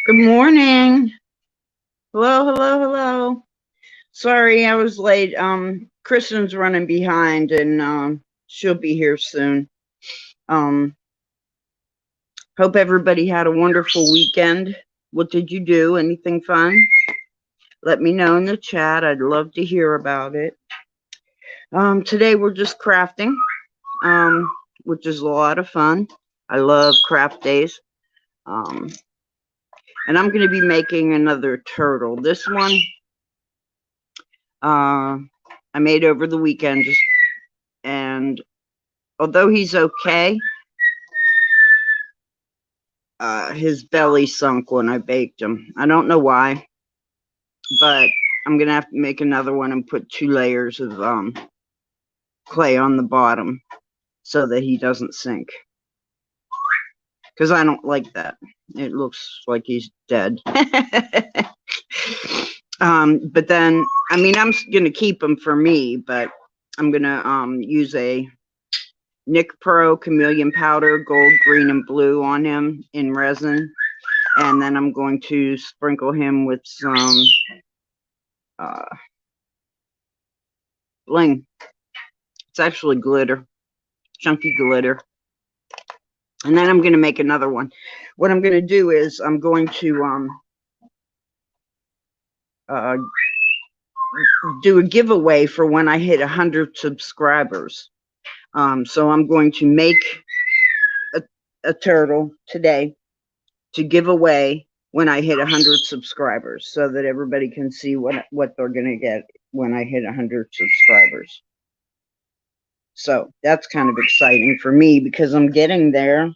Good morning. Hello, hello, hello. Sorry, I was late. Kristen's running behind and she'll be here soon. Um, Hope everybody had a wonderful weekend. What did you do? Anything fun? Let me know in the chat. I'd love to hear about it. Today we're just crafting, which is a lot of fun. I love craft days. And I'm going to be making another turtle. This one, I made over the weekend, and although he's okay, his belly sunk when I baked him. I don't know why, but I'm going to have to make another one and put 2 layers of clay on the bottom so that he doesn't sink. Because I don't like that. It looks like he's dead. But then, I mean, I'm going to keep him for me, but I'm going to use a Nick Pro Chameleon Powder, gold, green, and blue on him in resin. And then I'm going to sprinkle him with some bling. It's actually glitter, chunky glitter. And then I'm going to make another one. What I'm going to do is I'm going to do a giveaway for when I hit 100 subscribers. So I'm going to make a turtle today to give away when I hit 100 subscribers, so that everybody can see what they're going to get when I hit 100 subscribers. So that's kind of exciting for me because I'm getting there.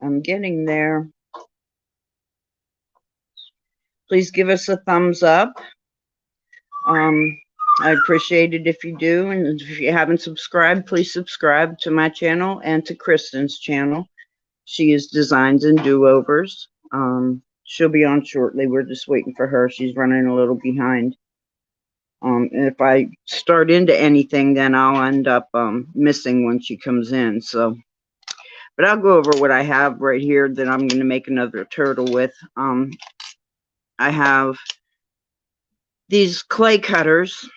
I'm getting there. Please give us a thumbs up. I appreciate it if you do. And if you haven't subscribed, please subscribe to my channel and to Kristen's channel. She is Designs and Do-Overs. She'll be on shortly. We're just waiting for her. She's running a little behind. And if I start into anything, then I'll end up missing when she comes in. So, but I'll go over what I have right here that I'm going to make another turtle with. I have these clay cutters.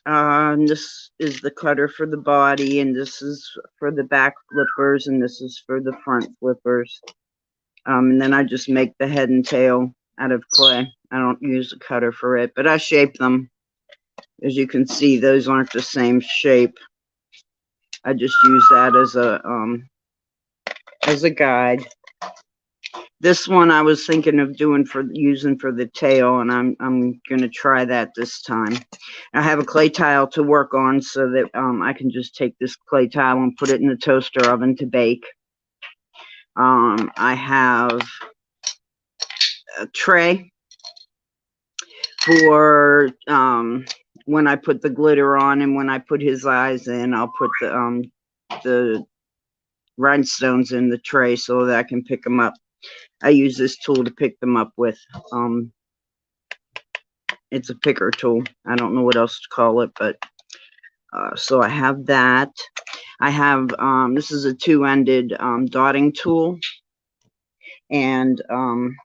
And this is the cutter for the body, and this is for the back flippers, and this is for the front flippers. And then I just make the head and tail out of clay. I don't use a cutter for it, but I shape them. As you can see, those aren't the same shape. I just use that as a guide. This one I was thinking of using for the tail, and I'm going to try that this time. I have a clay tile to work on so that I can just take this clay tile and put it in the toaster oven to bake. I have a tray for when I put the glitter on, and when I put his eyes in, I'll put the rhinestones in the tray so that I can pick them up. I use this tool to pick them up with. It's a picker tool. I don't know what else to call it, but so I have that. I have this is a 2-ended dotting tool, and on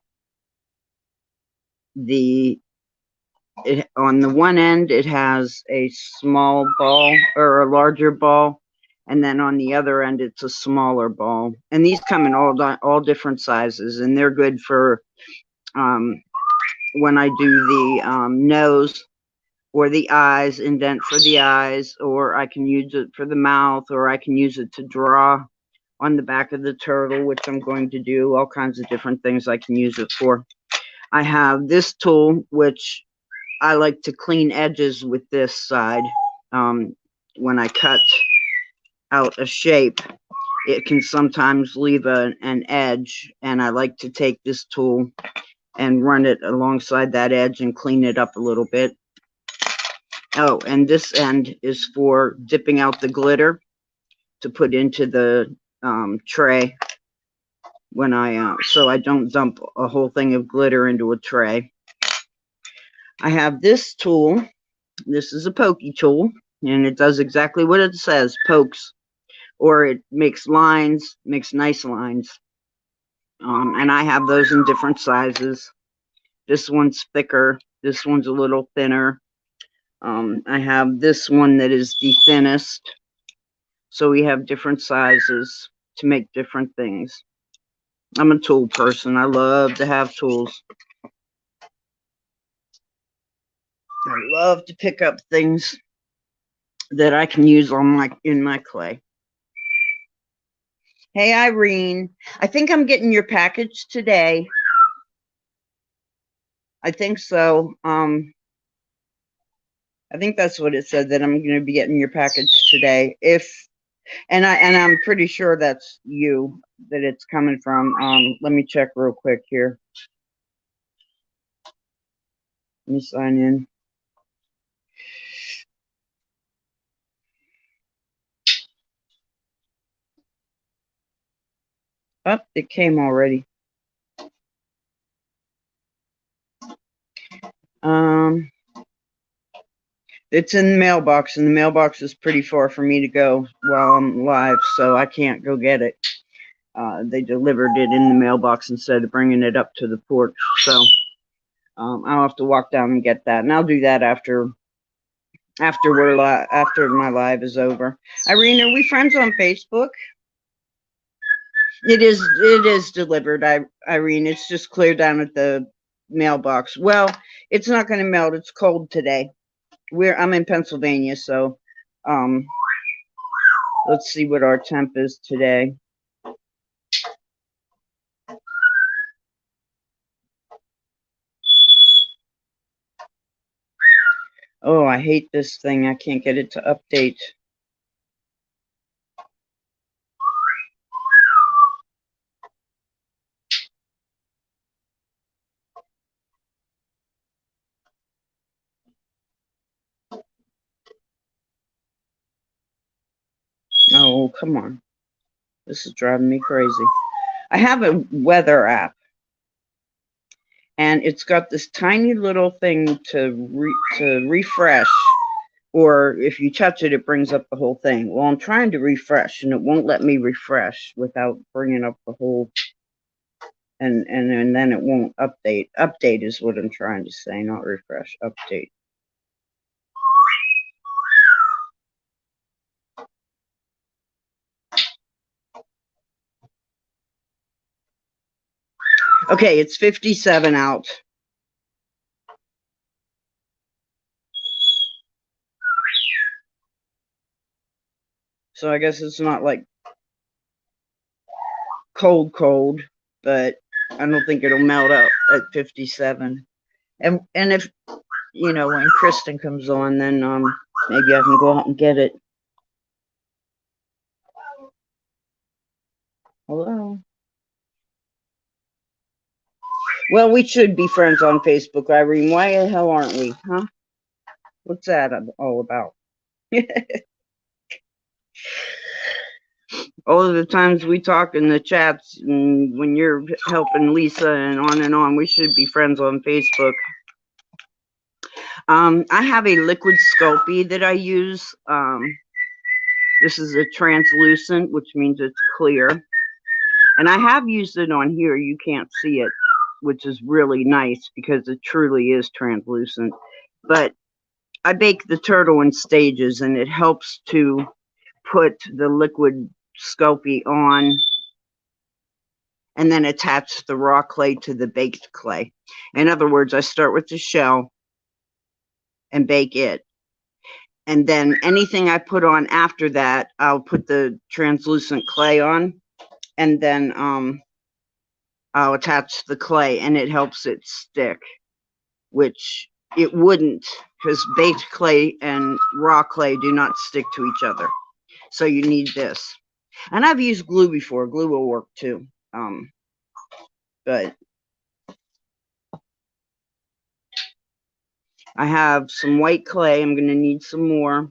the one end it has a small ball or a larger ball, and then on the other end it's a smaller ball. And these come in all different sizes, and they're good for when I do the nose or the eyes, indent for the eyes, or I can use it for the mouth, or I can use it to draw on the back of the turtle, which I'm going to do. All kinds of different things I can use it for. I have this tool, which I like to clean edges with this side. When I cut out a shape, it can sometimes leave an edge, and I like to take this tool and run it alongside that edge and clean it up a little bit. Oh, and this end is for dipping out the glitter to put into the tray when so I don't dump a whole thing of glitter into a tray. I have this tool. This is a pokey tool, and it does exactly what it says, pokes, or it makes lines, makes nice lines. And I have those in different sizes. This one's thicker. This one's a little thinner. I have this one that is the thinnest. So we have different sizes to make different things. I'm a tool person. I love to have tools. I love to pick up things that I can use on in my clay. Hey, Irene. I think I'm getting your package today. I think so. I think that's what it said, that I'm going to be getting your package today. And I'm pretty sure that's you that it's coming from. Let me check real quick here. Let me sign in. Oh, it came already. It's in the mailbox, and the mailbox is pretty far for me to go while I'm live, so I can't go get it. They delivered it in the mailbox instead of bringing it up to the porch, so I'll have to walk down and get that, and I'll do that after my live is over. Irene, are we friends on Facebook? It is delivered, Irene. It's just clear down at the mailbox. Well, it's not going to melt. It's cold today. I'm in Pennsylvania, so let's see what our temp is today. Oh, I hate this thing. I can't get it to update. Oh, come on. This is driving me crazy. I have a weather app, and it's got this tiny little thing to refresh, or if you touch it, it brings up the whole thing. Well, I'm trying to refresh, and it won't let me refresh without bringing up the whole, and then it won't update. Update is what I'm trying to say, not refresh. Update. Okay, it's 57 out. So I guess it's not like cold, but I don't think it'll melt up at 57. And if, you know, when Kristen comes on, then maybe I can go out and get it. Hello. Well, we should be friends on Facebook, Irene. Why the hell aren't we, huh? What's that all about? All of the times we talk in the chats, and when you're helping Lisa and on, we should be friends on Facebook. I have a liquid Sculpey that I use. This is a translucent, which means it's clear. And I have used it on here. You can't see it, which is really nice because it truly is translucent. But I bake the turtle in stages, and it helps to put the liquid Sculpey on and then attach the raw clay to the baked clay. In other words, I start with the shell and bake it. And then anything I put on after that, I'll put the translucent clay on, and then I'll attach the clay, and it helps it stick, which it wouldn't, because baked clay and raw clay do not stick to each other. So you need this. And I've used glue before. Glue will work too. But I have some white clay. I'm going to need some more.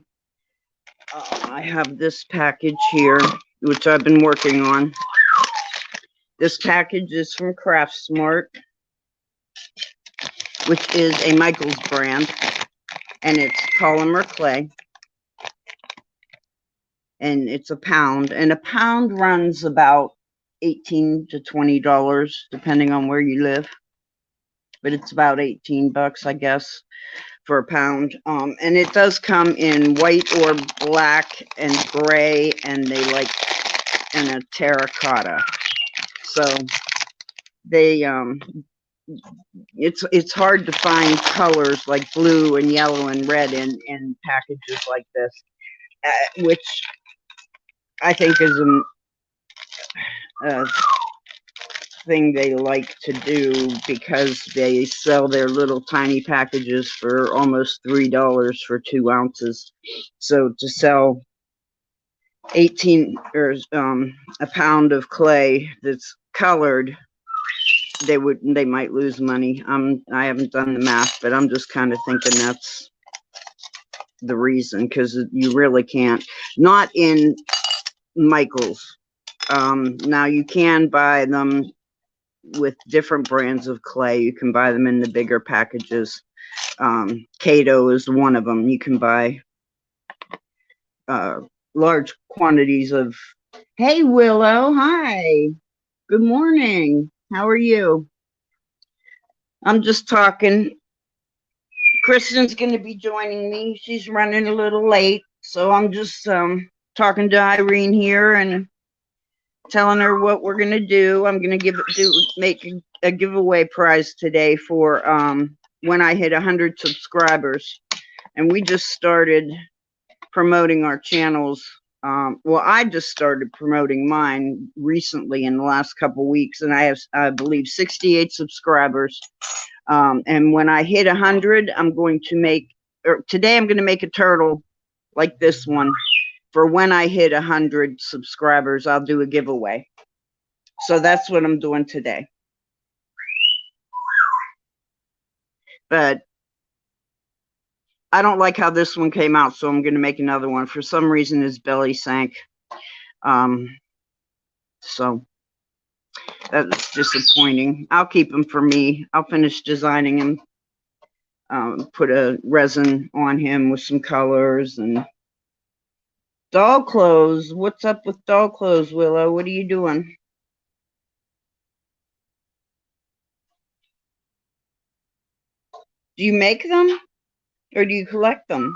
I have this package here, which I've been working on. This package is from Craft Smart, which is a Michaels brand, and it's polymer clay. And it's a pound, and a pound runs about $18 to $20, depending on where you live. But it's about 18 bucks, I guess, for a pound. And it does come in white or black and gray, and they like in a terracotta. So they it's hard to find colors like blue and yellow and red in packages like this, which I think is a thing they like to do, because they sell their little tiny packages for almost $3 for 2 ounces. So to sell 18 or a pound of clay that's colored, they might lose money. I haven't done the math, but I'm just kind of thinking that's the reason, because you really can't. Not in Michael's. Now you can buy them with different brands of clay. You can buy them in the bigger packages. Kato is one of them. You can buy large quantities of. Hey, Willow. Hi. Good morning. How are you? I'm just talking. Kristen's going to be joining me. She's running a little late, so I'm just talking to Irene here and telling her what we're going to do. I'm going to make a giveaway prize today for when I hit 100 subscribers. And we just started promoting our channels. Well, I just started promoting mine recently in the last couple weeks, and I have, I believe, 68 subscribers. And when I hit 100, I'm going to make, or today I'm going to make a turtle like this one. For when I hit 100 subscribers, I'll do a giveaway. So that's what I'm doing today. But I don't like how this one came out, so I'm going to make another one. For some reason, his belly sank. So that's disappointing. I'll keep him for me. I'll finish designing him. Put a resin on him with some colors and doll clothes. What's up with doll clothes, Willow? What are you doing? Do you make them or do you collect them?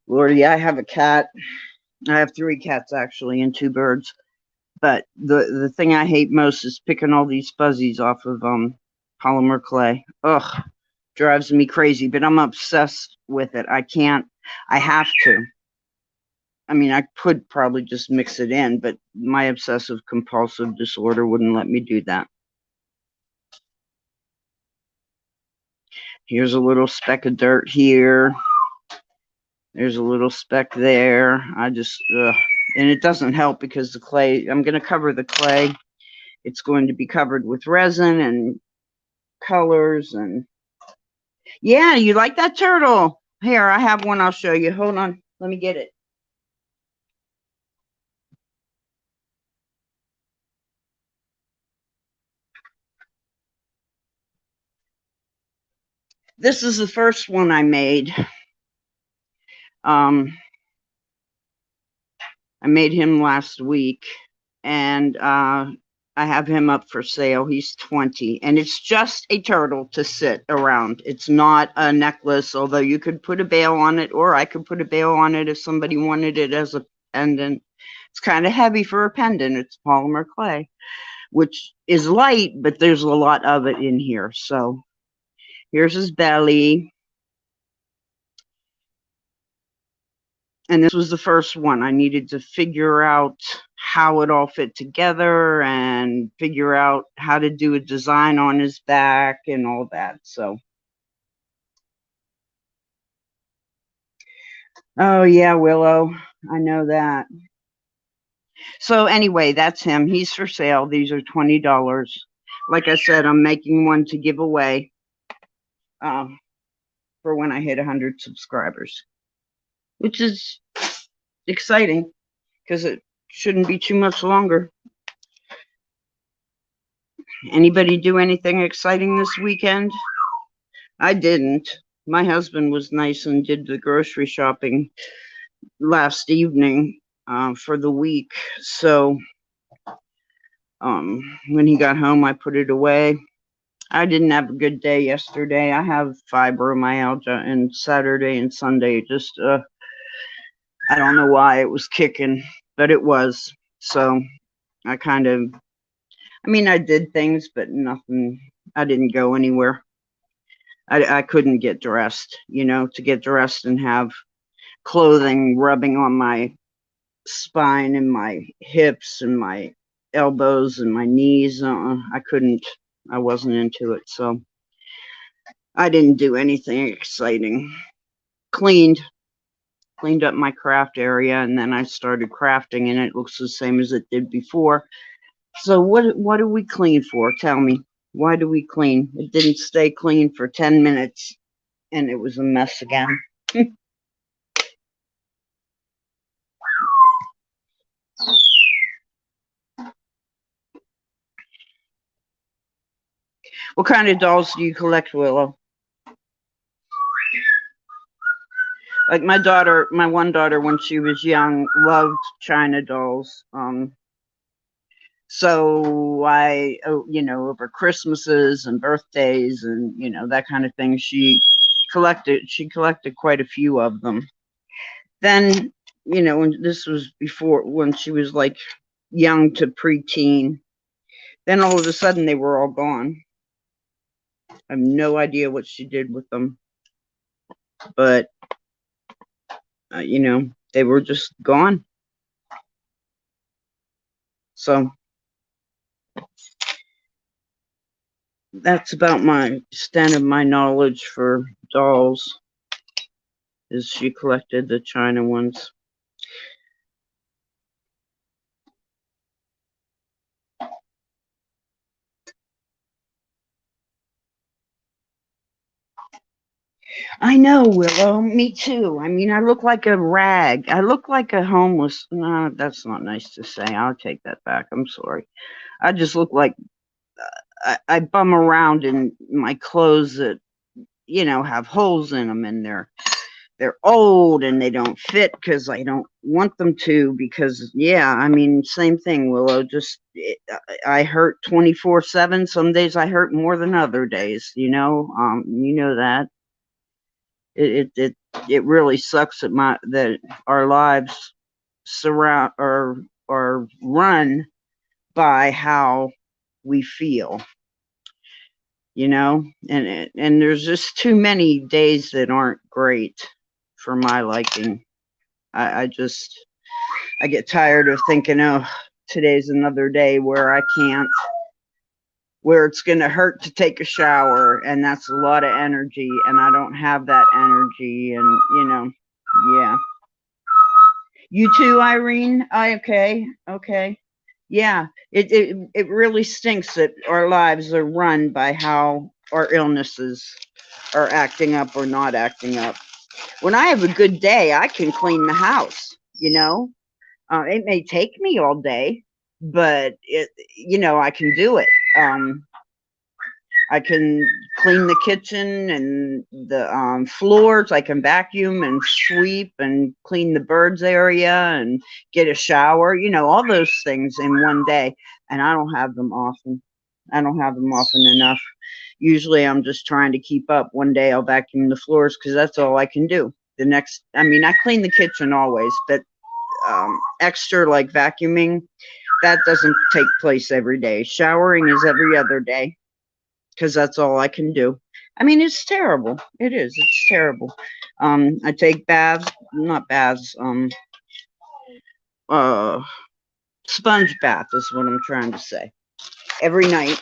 Lordy, I have a cat. I have 3 cats actually and 2 birds. But the thing I hate most is picking all these fuzzies off of polymer clay. Ugh, drives me crazy, but I'm obsessed with it. I can't, I have to. I mean, I could probably just mix it in, but my obsessive compulsive disorder wouldn't let me do that. Here's a little speck of dirt here. There's a little speck there. I just, and it doesn't help because the clay, I'm going to cover the clay. It's going to be covered with resin and colors. And yeah, you like that turtle? Here, I have one. I'll show you. Hold on. Let me get it. This is the first one I made. I made him last week, and I have him up for sale. He's 20, and it's just a turtle to sit around. It's not a necklace, although you could put a bail on it, or I could put a bail on it if somebody wanted it as a pendant. It's kind of heavy for a pendant. It's polymer clay, which is light, but there's a lot of it in here. So here's his belly. And this was the first one. I needed to figure out how it all fit together and figure out how to do a design on his back and all that. So, oh yeah, Willow, I know that. So anyway, that's him. He's for sale. These are $20. Like I said, I'm making one to give away for when I hit 100 subscribers, which is exciting because it shouldn't be too much longer. Anybody do anything exciting this weekend? I didn't. My husband was nice and did the grocery shopping last evening. for the week. So when he got home, I put it away. I didn't have a good day yesterday. I have fibromyalgia, and Saturday and Sunday just I don't know why it was kicking, but it was. So I kind of, I mean, I did things, but nothing. I didn't go anywhere. I couldn't get dressed, to get dressed and have clothing rubbing on my spine and my hips and my elbows and my knees. I couldn't, I wasn't into it. So I didn't do anything exciting. Cleaned up my craft area, and then I started crafting, and it looks the same as it did before. So what do we clean for? Tell me. Why do we clean? It didn't stay clean for 10 minutes and it was a mess again. What kind of dolls do you collect, Willow? Like my one daughter, when she was young, loved China dolls. So over Christmases and birthdays and, that kind of thing, she collected quite a few of them. Then, when this was before, when she was like young to preteen, then all of a sudden they were all gone. I have no idea what she did with them, but they were just gone. So that's about my extent of my knowledge for dolls, is she collected the China ones. I know, Willow. Me too. I mean, I look like a rag. I look like a homeless. No, that's not nice to say. I'll take that back. I'm sorry. I just look like I bum around in my clothes that have holes in them, and they're old and they don't fit because I don't want them to. Because I mean, same thing, Willow. I hurt 24/7. Some days I hurt more than other days. You know that. It really sucks that our lives surround or are run by how we feel, and there's just too many days that aren't great for my liking. I get tired of thinking, oh, today's another day where it's going to hurt to take a shower, and that's a lot of energy, and I don't have that energy, and yeah. You too, Irene? Okay. Yeah, it really stinks that our lives are run by how our illnesses are acting up or not acting up. When I have a good day, I can clean the house, it may take me all day, but I can do it. I can clean the kitchen and the floors. I can vacuum and sweep and clean the birds area and get a shower, all those things in one day. And I don't have them often. I don't have them often enough. Usually I'm just trying to keep up. One day I'll vacuum the floors because that's all I can do. I clean the kitchen always, but extra like vacuuming, that doesn't take place every day. Showering is every other day, because that's all I can do. I mean, it's terrible. It is. It's terrible. I take baths, not baths, sponge bath is what I'm trying to say, every night.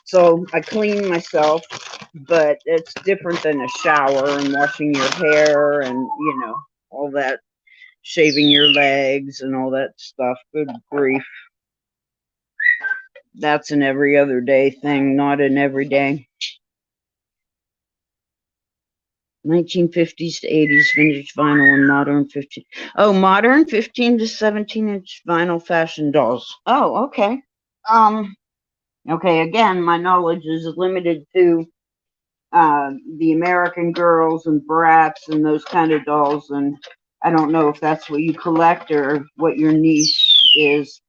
So I clean myself, but it's different than a shower and washing your hair and, all that, shaving your legs and all that stuff. Good grief. That's an every other day thing, not an everyday. 1950s to 80s vintage vinyl and modern 15. Oh, modern 15 to 17-inch vinyl fashion dolls. Oh, okay. Okay, again, my knowledge is limited to the American Girls and Bratz and those kind of dolls, and I don't know if that's what you collect or what your niche is.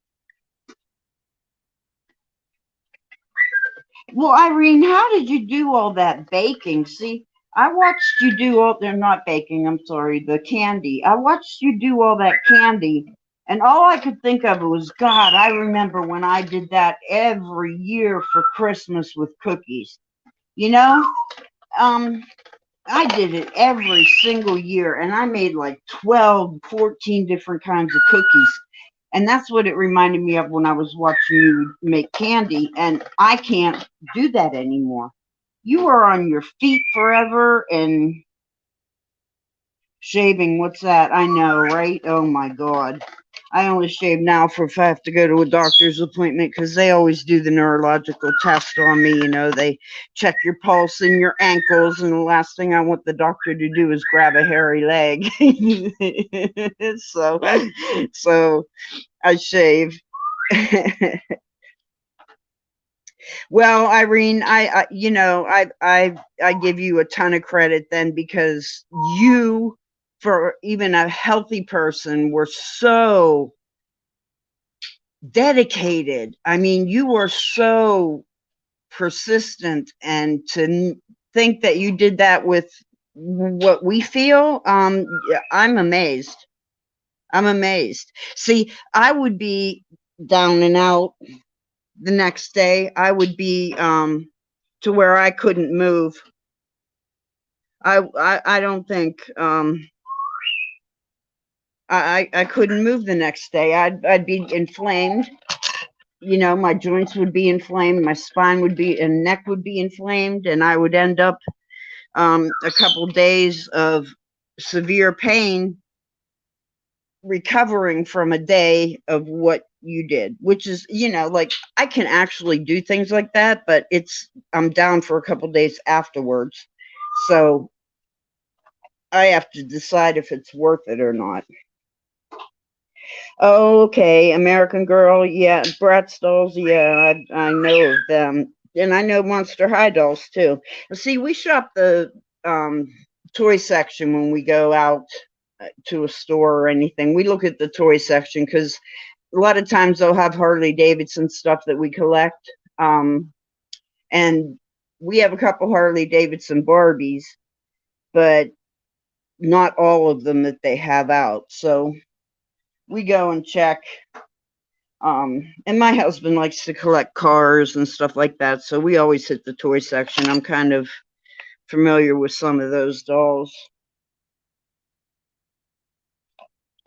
Well, Irene, how did you do all that baking? See, I watched you do all, they're not baking, I'm sorry, the candy. I watched you do all that candy, and all I could think of was, God, I remember when I did that every year for Christmas with cookies. You know, um, I did it every single year, and I made like 12, 14 different kinds of cookies. And that's what it reminded me of when I was watching you make candy, and I can't do that anymore. You are on your feet forever and shaving. What's that? I know, right? Oh my God. I only shave now for if I have to go to a doctor's appointment because they always do the neurological test on me. You know, they check your pulse and your ankles, and the last thing I want the doctor to do is grab a hairy leg. so I shave. Well, Irene, I give you a ton of credit then, because you, for even a healthy person, were so dedicated. I mean, you were so persistent, and to think that you did that with what we feel, I'm amazed. I'm amazed. See, I would be down and out the next day. I would be to where I couldn't move. I don't think I couldn't move the next day. I'd be inflamed. You know, my joints would be inflamed, my spine would be, and neck would be inflamed, and I would end up a couple days of severe pain recovering from a day of what you did, which is, you know, like, I can actually do things like that, but I'm down for a couple days afterwards. So I have to decide if it's worth it or not. Okay, American Girl, yeah, Bratz dolls, yeah, I know of them, and I know Monster High dolls too. See, we shop the toy section when we go out to a store or anything. We look at the toy section because a lot of times they'll have Harley Davidson stuff that we collect, and we have a couple Harley Davidson Barbies, but not all of them that they have out. So we go and check. And my husband likes to collect cars and stuff like that, so we always hit the toy section. I'm kind of familiar with some of those dolls.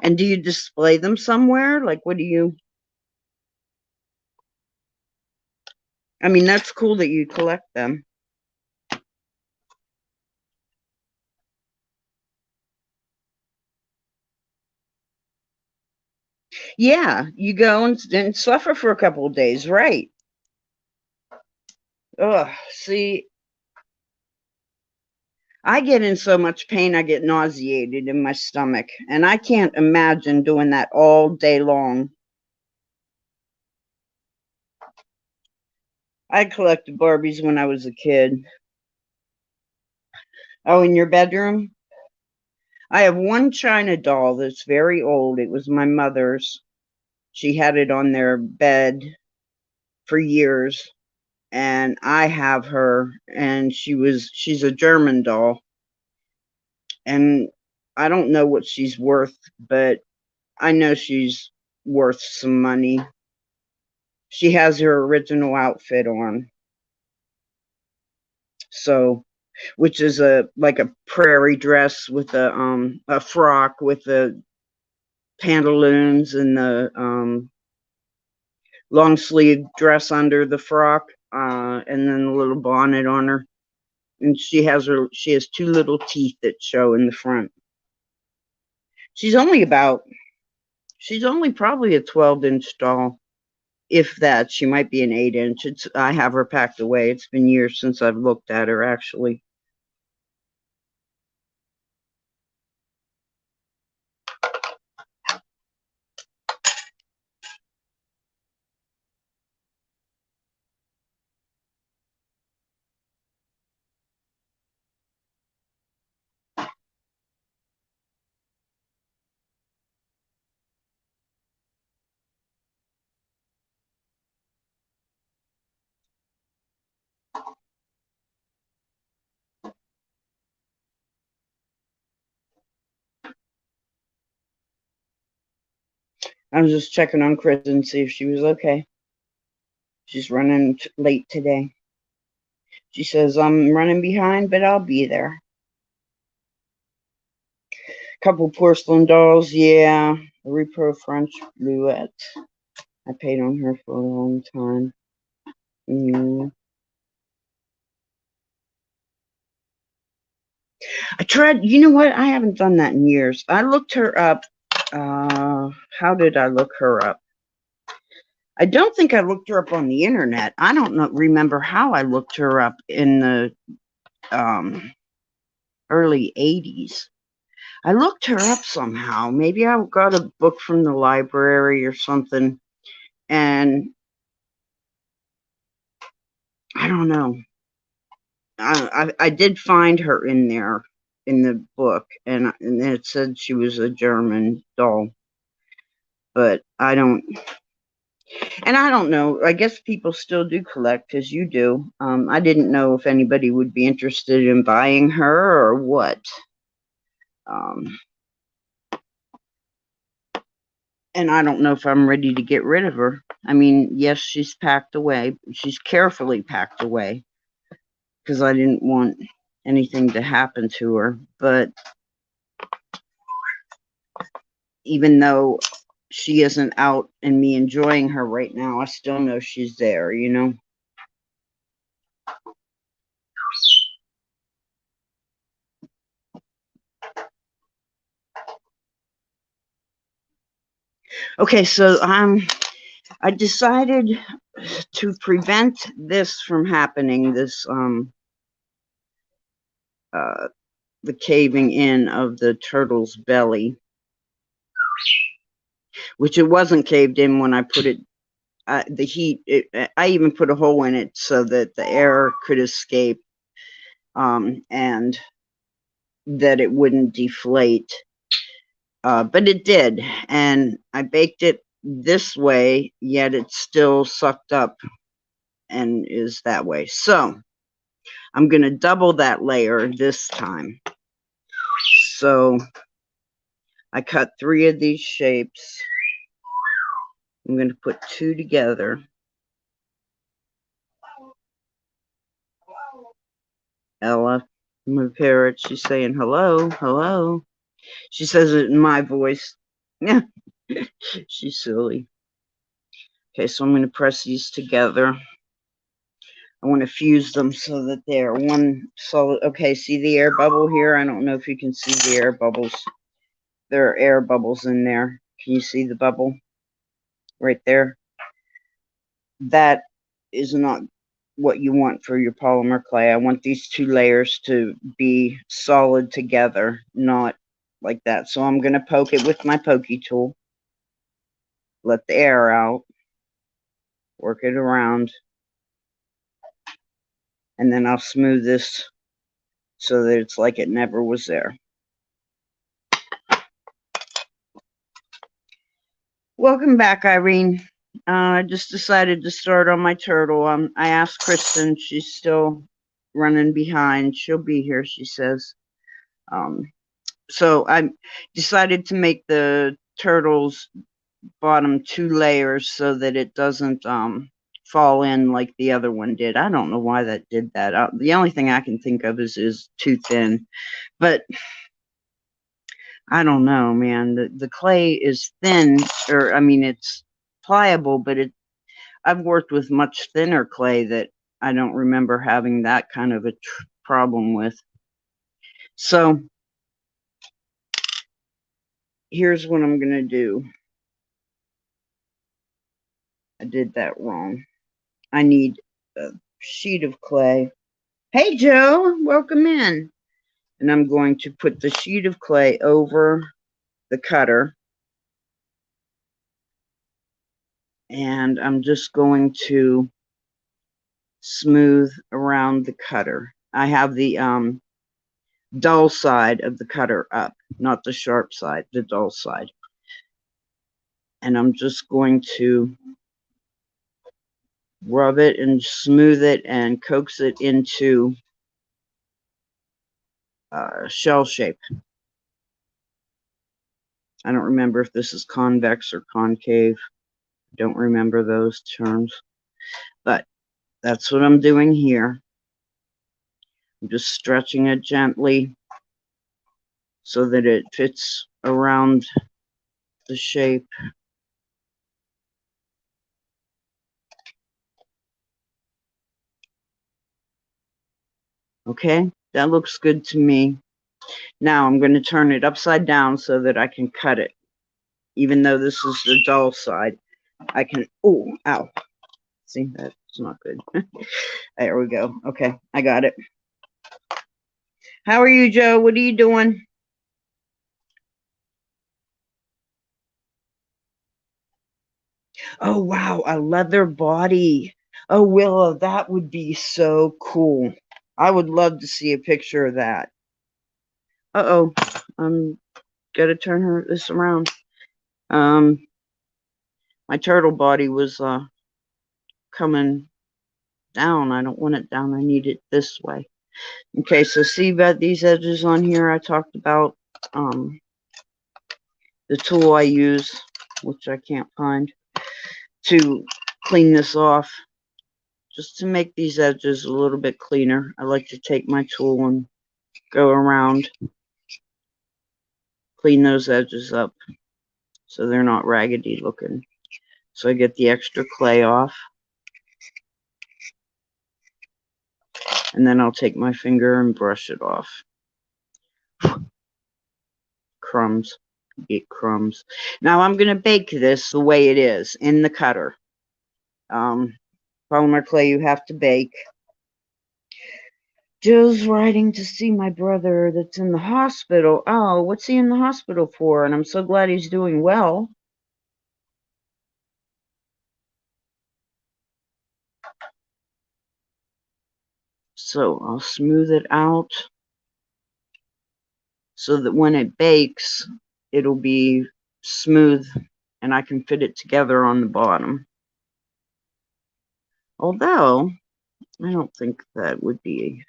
And do you display them somewhere? Like, what do you? I mean, that's cool that you collect them. Yeah, you go and suffer for a couple of days, right? Ugh, see, I get in so much pain, I get nauseated in my stomach, and I can't imagine doing that all day long. I collected Barbies when I was a kid. Oh, in your bedroom? I have one China doll that's very old. It was my mother's. She had it on their bed for years, and I have her, and she's a German doll, and I don't know what she's worth, but I know she's worth some money. She has her original outfit on. So, which is a prairie dress with a frock with the pantaloons and the long sleeve dress under the frock, and then a little bonnet on her. And she has two little teeth that show in the front. She's only about she's only probably a 12-inch doll, if that. She might be an 8-inch. I have her packed away. It's been years since I've looked at her, actually. I was just checking on Kristen and see if she was okay. She's running late today. She says, I'm running behind, but I'll be there. Couple porcelain dolls, yeah. A Repro French Bluette. I paid on her for a long time. I tried, you know what? I haven't done that in years. I looked her up. How did I look her up? I don't think I looked her up on the internet. I don't remember how I looked her up in the early 80s. I looked her up somehow. Maybe I got a book from the library or something, and I don't know. I did find her in there in the book, and it said she was a German doll, but I don't know. I guess people still do collect, as you do. I didn't know if anybody would be interested in buying her or what. And I don't know if I'm ready to get rid of her. I mean, yes, she's packed away. She's carefully packed away because I didn't want anything to happen to her. But even though she isn't out and me enjoying her right now, I still know she's there, you know? Okay, so I decided to prevent this from happening, this the caving in of the turtle's belly, which it wasn't caved in when I put it, the heat, I even put a hole in it so that the air could escape, and that it wouldn't deflate. But it did, and I baked it this way, yet it's still sucked up and is that way. So I'm going to double that layer this time. So I cut 3 of these shapes. I'm going to put 2 together. Ella, my parrot, she's saying hello, hello. She says it in my voice. Yeah, she's silly. Okay, so I'm going to press these together. I want to fuse them so that they're one solid. Okay, see the air bubble here? I don't know if you can see the air bubbles. There are air bubbles in there. Can you see the bubble right there? That is not what you want for your polymer clay. I want these 2 layers to be solid together, not like that. So I'm going to poke it with my pokey tool. Let the air out. Work it around. And then I'll smooth this so that it's like it never was there. Welcome back, Irene. I just decided to start on my turtle. I asked Kristen. She's still running behind. She'll be here, she says. So I decided to make the turtle's bottom 2 layers so that it doesn't fall in like the other one did. I don't know why that did that. The only thing I can think of is too thin. But I don't know, man. The clay is thin, or I mean, it's pliable, but I've worked with much thinner clay that I don't remember having that kind of a problem with. So here's what I'm going to do. I did that wrong. I need a sheet of clay. Hey, Joe, welcome in. And I'm going to put the sheet of clay over the cutter. And I'm just going to smooth around the cutter. I have the dull side of the cutter up, not the sharp side, the dull side. And I'm just going to rub it and smooth it and coax it into shell shape. I don't remember if this is convex or concave. Don't remember those terms, but that's what I'm doing here. I'm just stretching it gently so that it fits around the shape. Okay, that looks good to me. Now I'm going to turn it upside down so that I can cut it. Even though this is the dull side, I can, oh, ow. See, that's not good. There we go. Okay, I got it. How are you, Joe? What are you doing? Oh, wow, a leather body. Oh, Willow, that would be so cool. I would love to see a picture of that. Uh-oh, I'm gonna turn this around. My turtle body was coming down. I don't want it down. I need it this way. Okay, so see about these edges on here? I talked about the tool I use, which I can't find, to clean this off. Just to make these edges a little bit cleaner, I like to take my tool and go around, clean those edges up so they're not raggedy looking. So I get the extra clay off. And then I'll take my finger and brush it off. Crumbs. Get crumbs. Now I'm going to bake this the way it is in the cutter. Polymer clay you have to bake. Joe's riding to see my brother that's in the hospital. Oh, what's he in the hospital for? And I'm so glad he's doing well. So I'll smooth it out so that when it bakes, it'll be smooth and I can fit it together on the bottom. Although, I don't think that would be.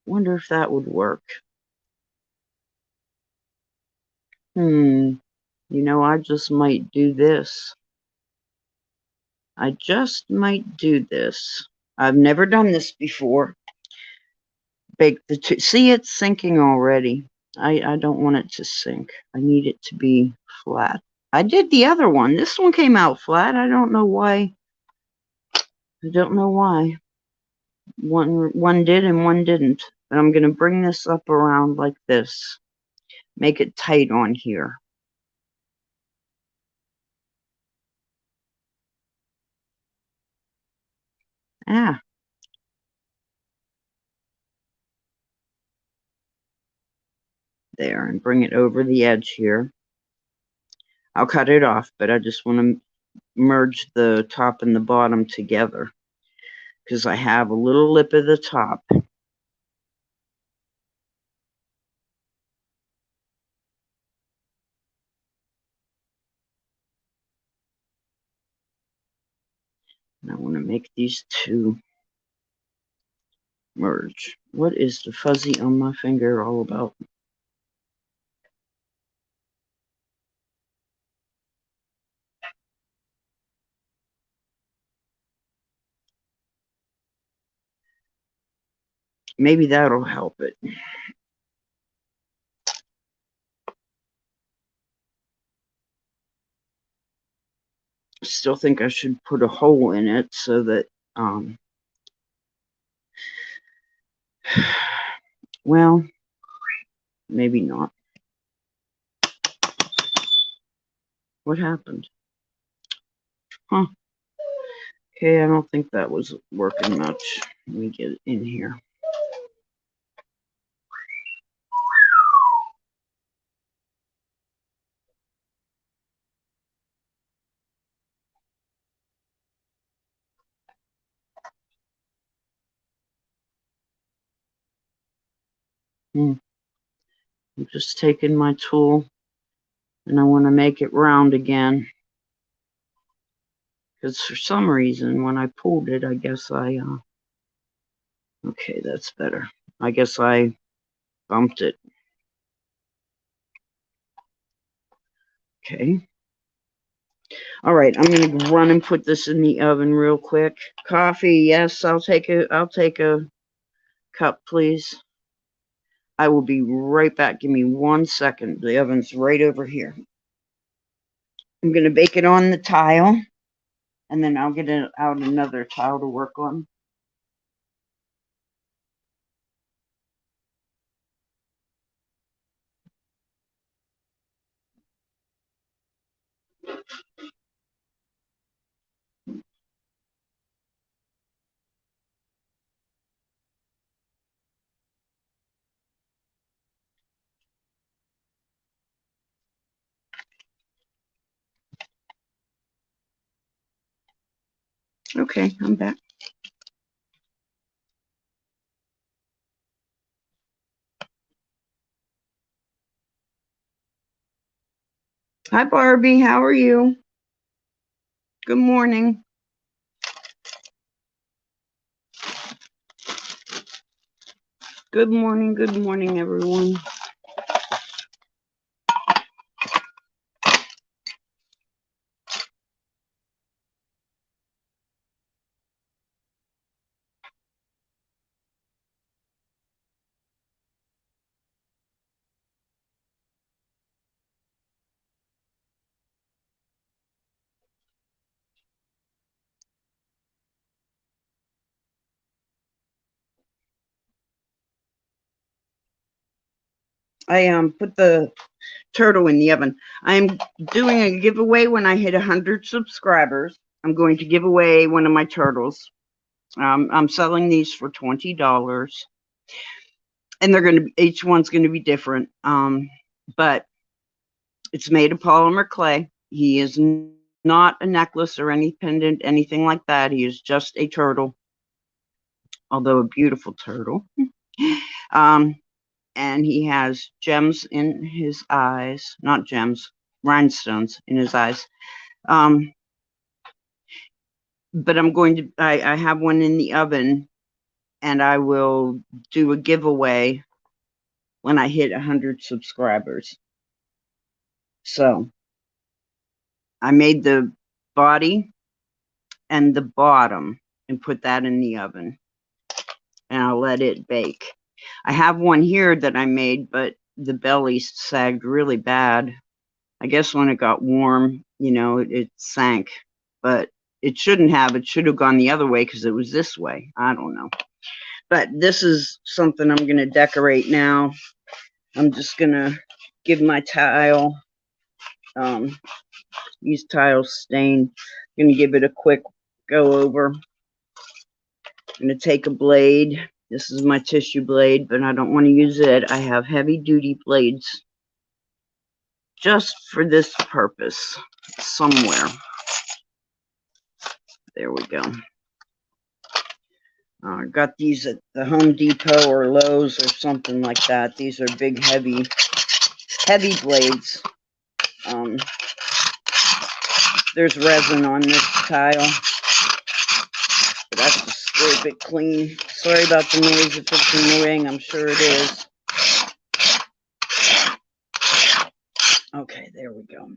Wonder if that would work. You know, I just might do this. I just might do this. I've never done this before. Bake the two. See, it's sinking already. I don't want it to sink. I need it to be flat. I did the other one. This one came out flat. I don't know why. I don't know why. One did and one didn't. But I'm going to bring this up around like this. Make it tight on here. Ah. There, and bring it over the edge here. I'll cut it off, but I just want to merge the top and the bottom together because I have a little lip at the top. And I want to make these two merge. What is the fuzzy on my finger all about? Maybe that'll help it. Still think I should put a hole in it so that, well, maybe not. What happened? Huh. Okay, I don't think that was working much. Let me get it in here. I'm just taking my tool and I want to make it round again. Because for some reason, when I pulled it, I guess I, okay, that's better. I guess I bumped it. Okay. All right, I'm gonna run and put this in the oven real quick. Coffee, yes, I'll take a cup, please. I will be right back. Give me 1 second. The oven's right over here. I'm gonna bake it on the tile, and then I'll get out another tile to work on. Okay, I'm back. Hi, Barbie. How are you? Good morning. Good morning, everyone. I put the turtle in the oven. I'm doing a giveaway when I hit 100 subscribers. I'm going to give away one of my turtles. I'm selling these for $20, and they're going to each one's going to be different. But it's made of polymer clay. He is not a necklace or any pendant, anything like that. He is just a turtle, although a beautiful turtle. And he has gems in his eyes, not gems, rhinestones in his eyes. But I'm going to, I have one in the oven, and I will do a giveaway when I hit 100 subscribers. So I made the body and the bottom and put that in the oven, and I'll let it bake. I have one here that I made, but the belly sagged really bad. I guess when it got warm, you know, it sank, but it shouldn't have. It should have gone the other way because it was this way. I don't know. But this is something I'm going to decorate now. I'm just going to give my tile, use tile stain. I'm going to give it a quick go over. I'm going to take a blade. This is my tissue blade, but I don't want to use it. I have heavy duty blades just for this purpose somewhere. There we go. I got these at the Home Depot or Lowe's or something like that. These are big, heavy blades. There's resin on this tile, but I have to scrape it clean. Sorry about the noise if it's annoying. I'm sure it is. Okay, there we go.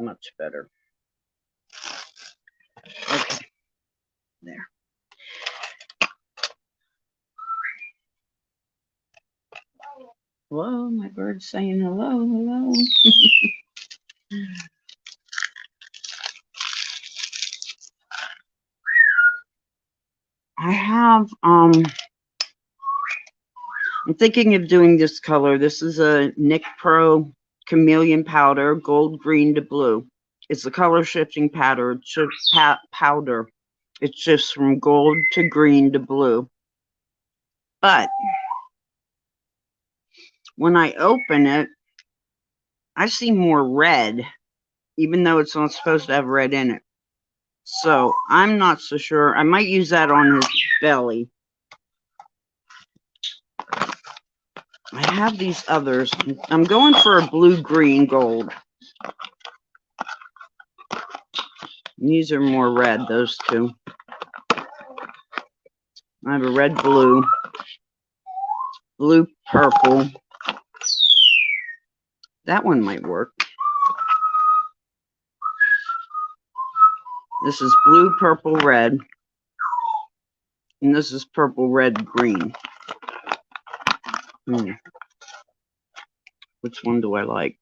Much better. Okay, there. Hello, my bird's saying hello, hello. I have, I'm thinking of doing this color. This is a Nick Pro Chameleon Powder, gold, green to blue. It's a color shifting powder. It shifts powder. It shifts from gold to green to blue. But when I open it, I see more red, even though it's not supposed to have red in it. So I'm not so sure. I might use that on his belly. I have these others. I'm going for a blue, green, gold. These are more red, those two. I have a red, blue. blue, purple. That one might work. This is blue, purple, red. And this is purple, red, green. Which one do I like?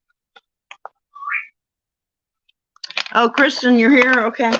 Oh, Kristen, you're here? Okay.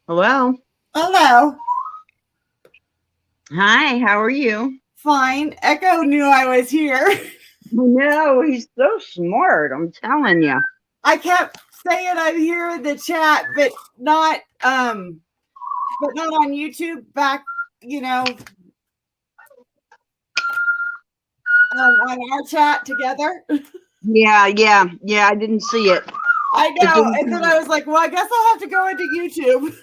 Hello. Hello. Hi, how are you? Fine. Echo knew I was here. No, he's so smart, I'm telling you. I kept saying I'm here in the chat, but not on YouTube back, on our chat together. Yeah, I didn't see it. I know. And then I was like, well, I guess I'll have to go into YouTube.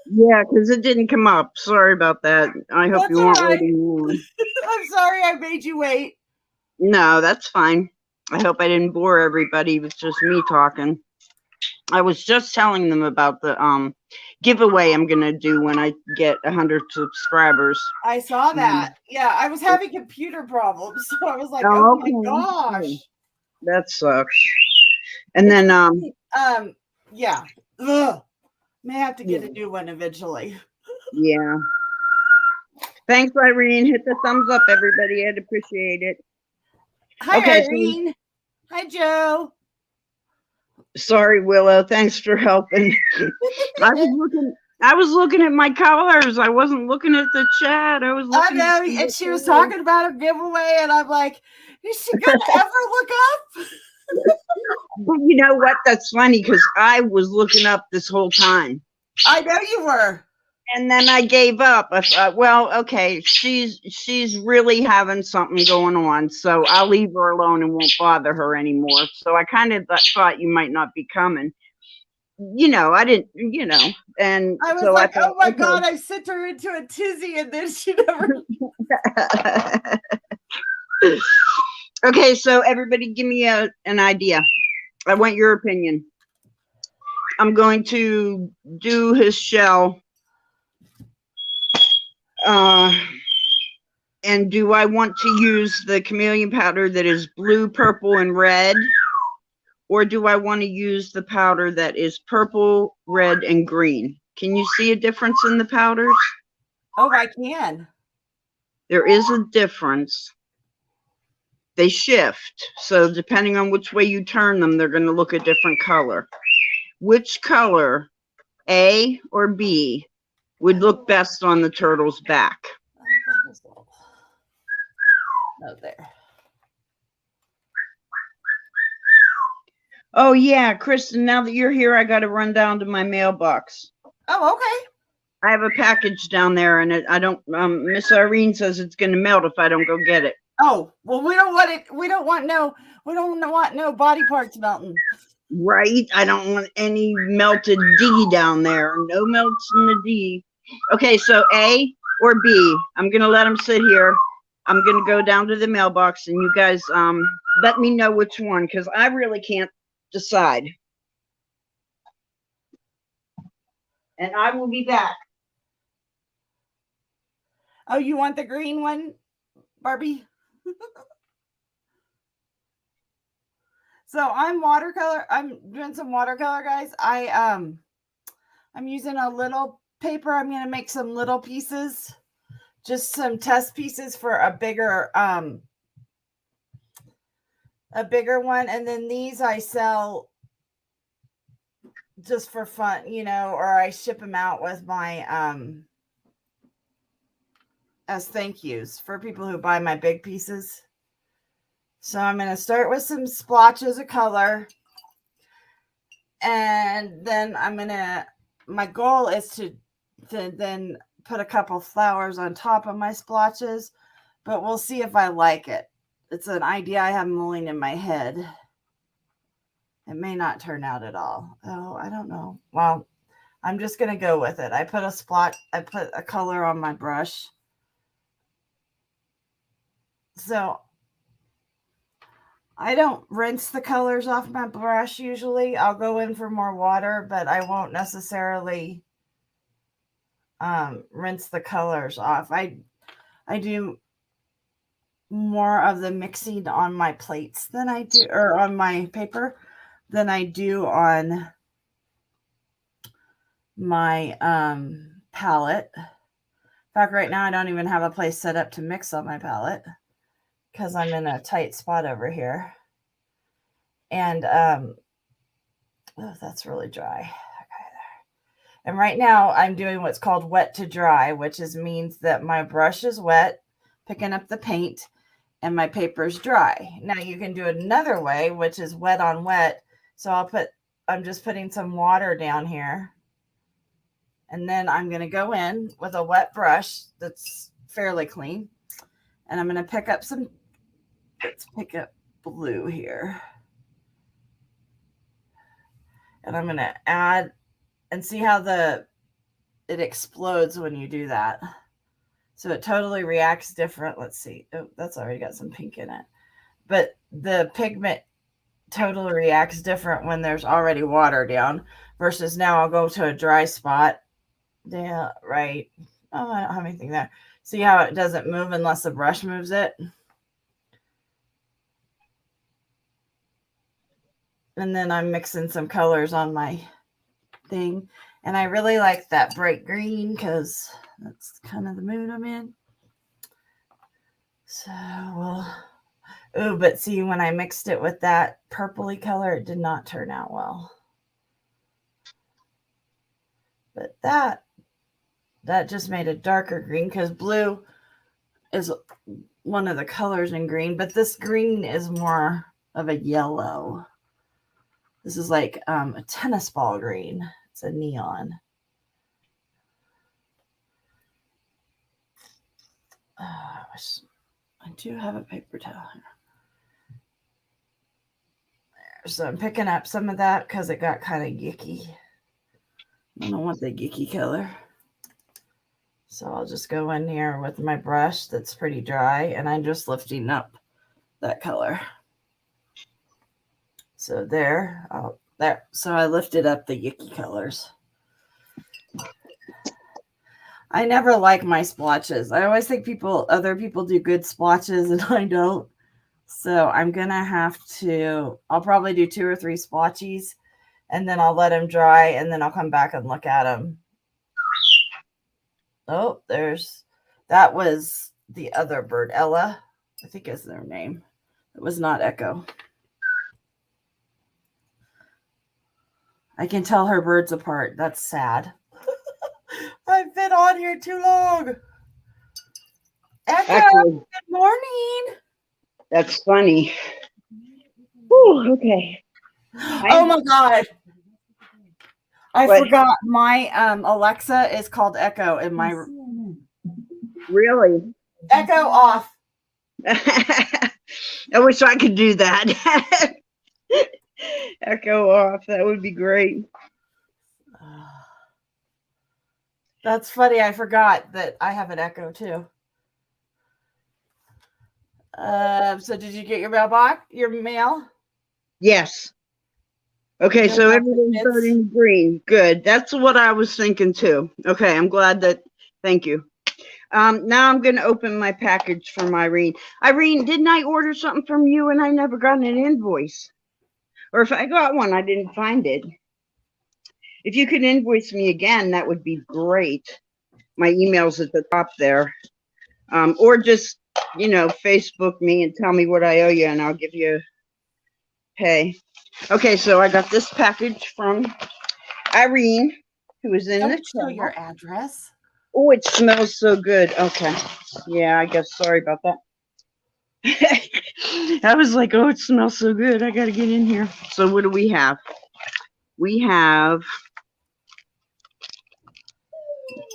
Yeah, because it didn't come up. Sorry about that. I hope you weren't waiting long. I'm sorry I made you wait. No, that's fine. I hope I didn't bore everybody with just me talking. I was just telling them about the giveaway I'm gonna do when I get 100 subscribers. I saw that. Yeah, I was having computer problems, so I was like, oh my gosh. That sucks. And then yeah. Ugh. May have to get a new one eventually. Yeah. Thanks, Irene. Hit the thumbs up, everybody. I'd appreciate it. Hi, Irene. Hi, Joe. Sorry, Willow. Thanks for helping. I was looking at my colors. I wasn't looking at the chat. I was looking at and she was talking about a giveaway, and I'm like, is she gonna ever look up? Well, you know what? That's funny because I was looking up this whole time. I know you were. And then I gave up. I thought, well, okay, she's really having something going on, so I'll leave her alone and won't bother her anymore. So I kind of thought you might not be coming. I didn't, and I was like, oh my God, I sent her into a tizzy and then she never. Okay, so everybody give me an idea. I want your opinion. I'm going to do his shell. And do I want to use the chameleon powder that is blue, purple, and red? Or do I want to use the powder that is purple, red, and green? Can you see a difference in the powders? Oh, I can. There is a difference. They shift. So depending on which way you turn them, they're going to look a different color. Which color, A or B, would look best on the turtle's back? Oh, there. Oh, yeah, Kristen, now that you're here, I got to run down to my mailbox. Oh, okay. I have a package down there, and I don't, Miss Irene says it's going to melt if I don't go get it. Oh, well, we don't want it. We don't want no body parts melting. Right? I don't want any melted D down there. No melts in the D. Okay, so A or B? I'm going to let them sit here. I'm going to go down to the mailbox, and you guys let me know which one, because I really can't decide. And I will be back. Oh, you want the green one, Barbie? So I'm doing some watercolor, guys. I'm using a little paper. I'm going to make some little pieces, just some test pieces for a bigger one. And then these I sell just for fun, or I ship them out with my, as thank yous for people who buy my big pieces. So I'm going to start with some splotches of color. And then my goal is to then put a couple flowers on top of my splotches, but we'll see if I like it. It's an idea I have mulling in my head. It may not turn out at all. Oh, I don't know. Well, I'm just going to go with it. I put a color on my brush. So I don't rinse the colors off my brush usually. I'll go in for more water, but I won't necessarily rinse the colors off. I do more of the mixing on my plates than I do, or on my paper, than I do on my palette. In fact, right now I don't even have a place set up to mix on my palette because I'm in a tight spot over here. And oh, that's really dry. Okay, there. And right now I'm doing what's called wet to dry, which is that my brush is wet, picking up the paint, and my paper's dry. Now you can do it another way, which is wet on wet. So I'm just putting some water down here. And then I'm going to go in with a wet brush that's fairly clean. And I'm going to pick up let's pick up blue here. And I'm going to add and see how it explodes when you do that. So it totally reacts different. Let's see. Oh, that's already got some pink in it. But the pigment totally reacts different when there's already water down versus now I'll go to a dry spot. Yeah, right. Oh, I don't have anything there. See how it doesn't move unless the brush moves it? And then I'm mixing some colors on my thing. And I really like that bright green because that's kind of the mood I'm in. So, oh, but see, when I mixed it with that purpley color, it did not turn out well. But that just made a darker green because blue is one of the colors in green, but this green is more of a yellow. This is like a tennis ball green. It's a neon. I do have a paper towel here. There. So I'm picking up some of that because it got kind of gicky. I don't want the gicky color. So I'll just go in here with my brush that's pretty dry, and I'm just lifting up that color. So there. So I lifted up the yucky colors. I never like my splotches. I always think other people do good splotches and I don't. So I'm going to I'll probably do 2 or 3 splotches and then I'll let them dry and then I'll come back and look at them. Oh, that was the other bird, Ella, I think is their name. It was not Echo. I can tell her birds apart. That's sad. I've been on here too long. Echo, good morning. That's funny. Whew, okay. Oh my God. I forgot my Alexa is called Echo in my Really? Echo off. I wish I could do that. Echo off. That would be great. That's funny. I forgot that I have an Echo too. So did you get your mail? Yes. Okay, so everything's voting green. Good. That's what I was thinking too. Okay, I'm glad thank you. Now I'm going to open my package from Irene. Irene, didn't I order something from you and I never got an invoice? Or if I got one, I didn't find it. If you could invoice me again, that would be great. My email's at the top there. Or just, Facebook me and tell me what I owe you and I'll give you pay. Okay, so I got this package from Irene, who is in the chat. Show your address. Oh, it smells so good. Okay. Yeah, I guess. Sorry about that. I was like, oh, it smells so good. I got to get in here. So what do we have? We have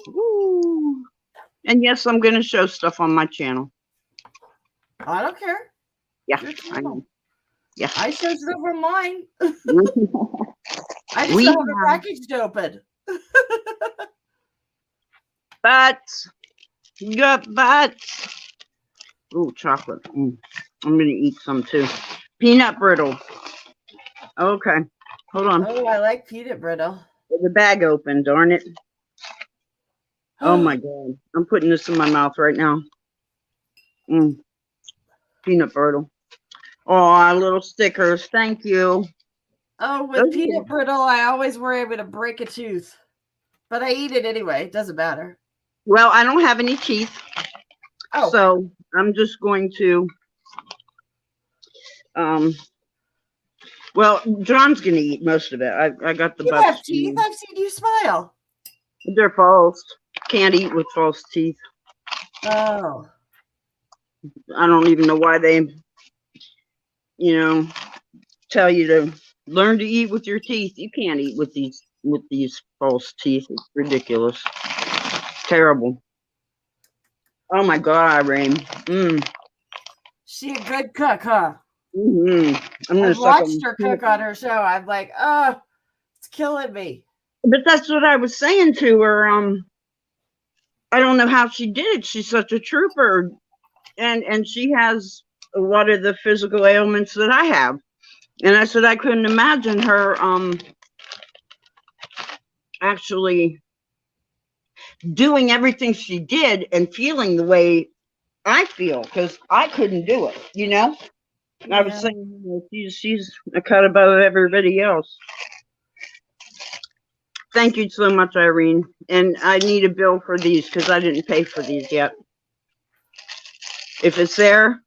Woo. And yes, I'm going to show stuff on my channel. I don't care. Yeah, Your I channel. know. Yeah. I show stuff on mine. I just We don't have a have- package to open. Butts. You got butts. Ooh, chocolate. I'm going to eat some too. Peanut brittle. Okay. Hold on. Oh, I like peanut brittle. The bag open, darn it. Oh my God. I'm putting this in my mouth right now. Peanut brittle. Oh, little stickers. Thank you. Oh, with Those peanut are- brittle, I always worry I'm going to break a tooth. But I eat it anyway. It doesn't matter. Well, I don't have any teeth. Oh. So I'm just going to, well, John's going to eat most of it. I got the You butts. have teeth? I've seen you smile. They're false. Can't eat with false teeth. Oh. I don't even know why they, tell you to learn to eat with your teeth. You can't eat with these false teeth. It's ridiculous. Terrible. Oh my God, Irene. She a good cook, huh? I'm gonna I've suck watched on- her cook on her show. I'm like, oh, it's killing me. But that's what I was saying to her. I don't know how she did it. She's such a trooper, and she has a lot of the physical ailments that I have. And I said I couldn't imagine her actually doing everything she did and feeling the way I feel, because I couldn't do it, And I was Yeah. saying she's a cut above everybody else. Thank you so much, Irene. And I need a bill for these because I didn't pay for these yet. If it's there,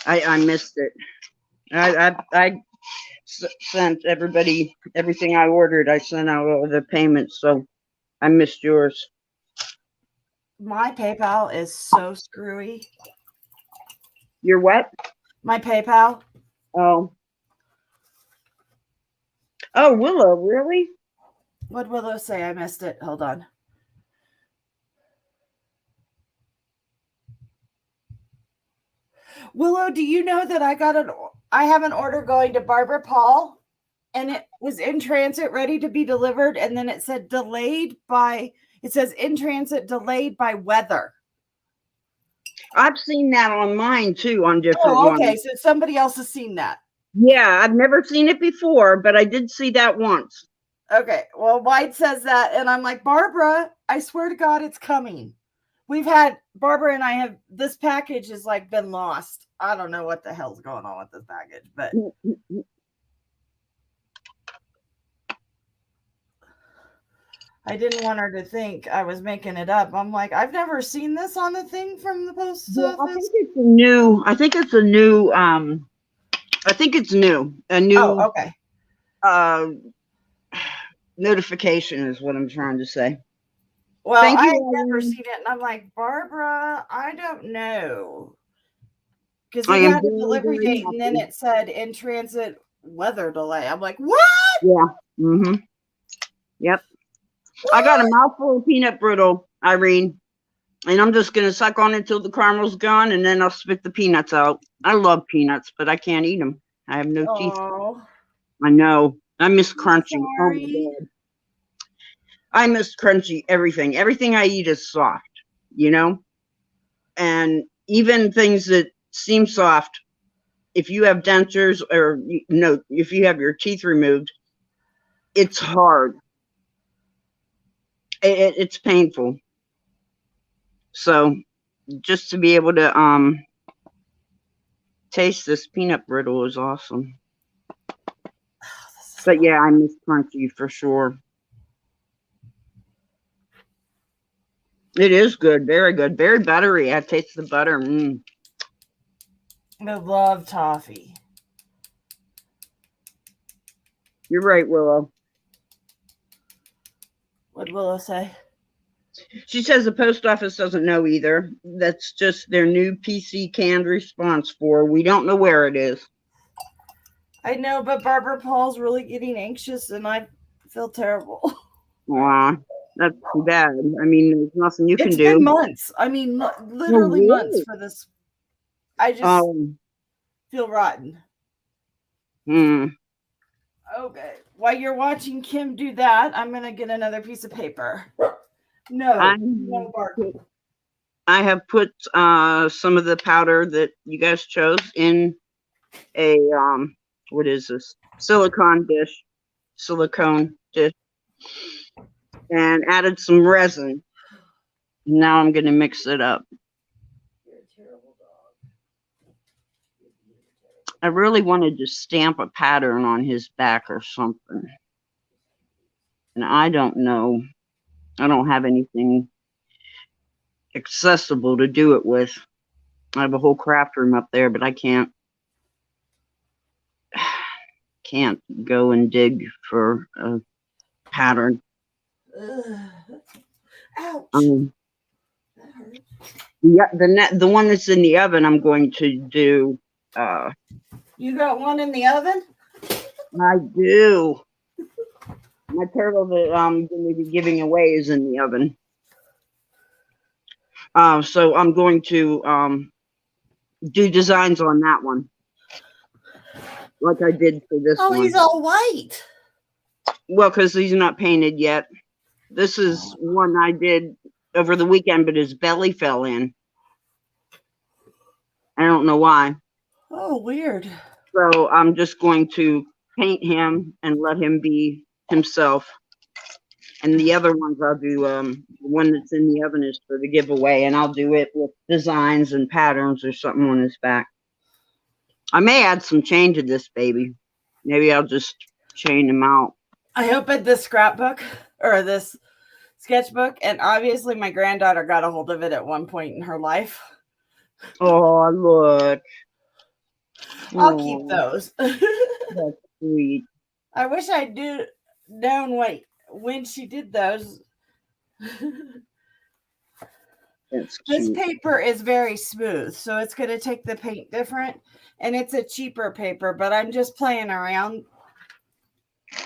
I missed it. I sent everybody everything I ordered. I sent out all the payments, so I missed yours. My PayPal is so screwy. Your what? My PayPal. Oh, Willow, really? What will Willow say? I missed it. Hold on. Willow, do you know that I have an order going to Barbara Paul, and it was in transit, ready to be delivered, and then it said it says in transit delayed by weather. I've seen that on mine too, on different Oh, okay. ones. So somebody else has seen that. Yeah, I've never seen it before, but I did see that once. Okay. Well, mine says that, and I'm like, Barbara, I swear to God, it's coming. Barbara and I have, this package has like been lost. I don't know what the hell's going on with this package, but I didn't want her to think I was making it up. I'm like, I've never seen this on the thing from the post Yeah, office. I think it's a new, a new, Oh, okay. notification is what I'm trying to say. Well, Thank I you, had never Eileen. seen it, and I'm like, Barbara, I don't know. Because I we am had a very, delivery very date, and then happy. it said in transit weather delay. I'm like, what? Yeah. Yep. I got a mouthful of peanut brittle, Irene, and I'm just gonna suck on it till the caramel's gone, and then I'll spit the peanuts out. I love peanuts, but I can't eat them. I have no teeth. Oh, I know. I miss crunchy. Oh my sorry. God. I miss crunchy everything. Everything I eat is soft, and even things that seem soft, if you have dentures or if you have your teeth removed, it's hard. It's painful. So just to be able to taste this peanut brittle is awesome. But yeah, I miss crunchy for sure. It is good, very good, very buttery. I taste the butter. I love toffee. You're right, Willow. What'd Willow say? She says the post office doesn't know either. That's just their new PC canned response for we don't know where it is. I know, but Barbara Paul's really getting anxious, and I feel terrible. Aw. That's too bad. I mean, there's nothing you can It's been do. months. I mean, Oh, literally months really? for this. I just Um, feel rotten. hmm. Okay. While you're watching Kim do that, I'm going to get another piece of paper. I No barking. I have put some of the powder that you guys chose in a what is this? Silicone dish, and added some resin. Now I'm going to mix it up. You're a terrible dog. I really wanted to stamp a pattern on his back or something. And I don't know. I don't have anything accessible to do it with. I have a whole craft room up there, but I can't go and dig for a pattern. Ouch. That hurts. Yeah, the one that's in the oven, I'm going to do. You got one in the oven? I do. My turtle that I'm going to be giving away is in the oven. So I'm going to do designs on that one, like I did for this one. Oh, he's all white. Well, because he's not painted yet. This is one I did over the weekend, but his belly fell in. I don't know why. Oh, weird. So I'm just going to paint him and let him be himself. And the other ones I'll do, the one that's in the oven is for the giveaway, and I'll do it with designs and patterns or something on his back. I may add some chain to this baby. Maybe I'll just chain him out. I opened this scrapbook or this sketchbook, and obviously my granddaughter got a hold of it at one point in her life. Oh, look. I'll keep those. That's sweet. I wish I'd known when she did those. That's This cute. paper is very smooth, so it's going to take the paint different, and it's a cheaper paper, but I'm just playing around.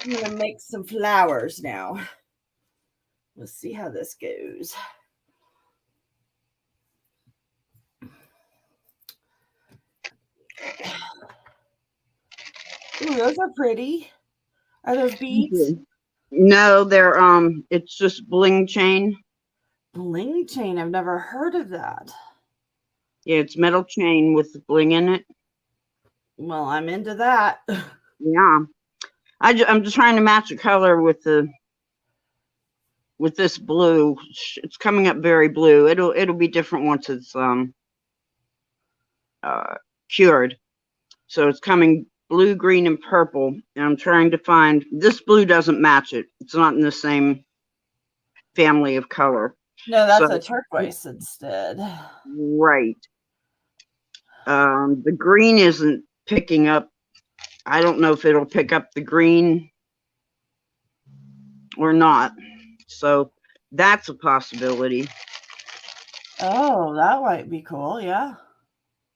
I'm going to make some flowers now. Let's see how this goes. Ooh, those are pretty. Are those beads? No, they're it's just bling chain. Bling chain. I've never heard of that. Yeah, it's metal chain with bling in it. Well, I'm into that. Yeah. I'm just trying to match a color with this blue. It's coming up very blue. It'll be different once it's cured. So it's coming blue, green, and purple. And I'm trying to find, this blue doesn't match it. It's not in the same family of color. No, that's a turquoise instead. Right. The green isn't picking up. I don't know if it'll pick up the green or not. So that's a possibility. Oh, that might be cool. Yeah.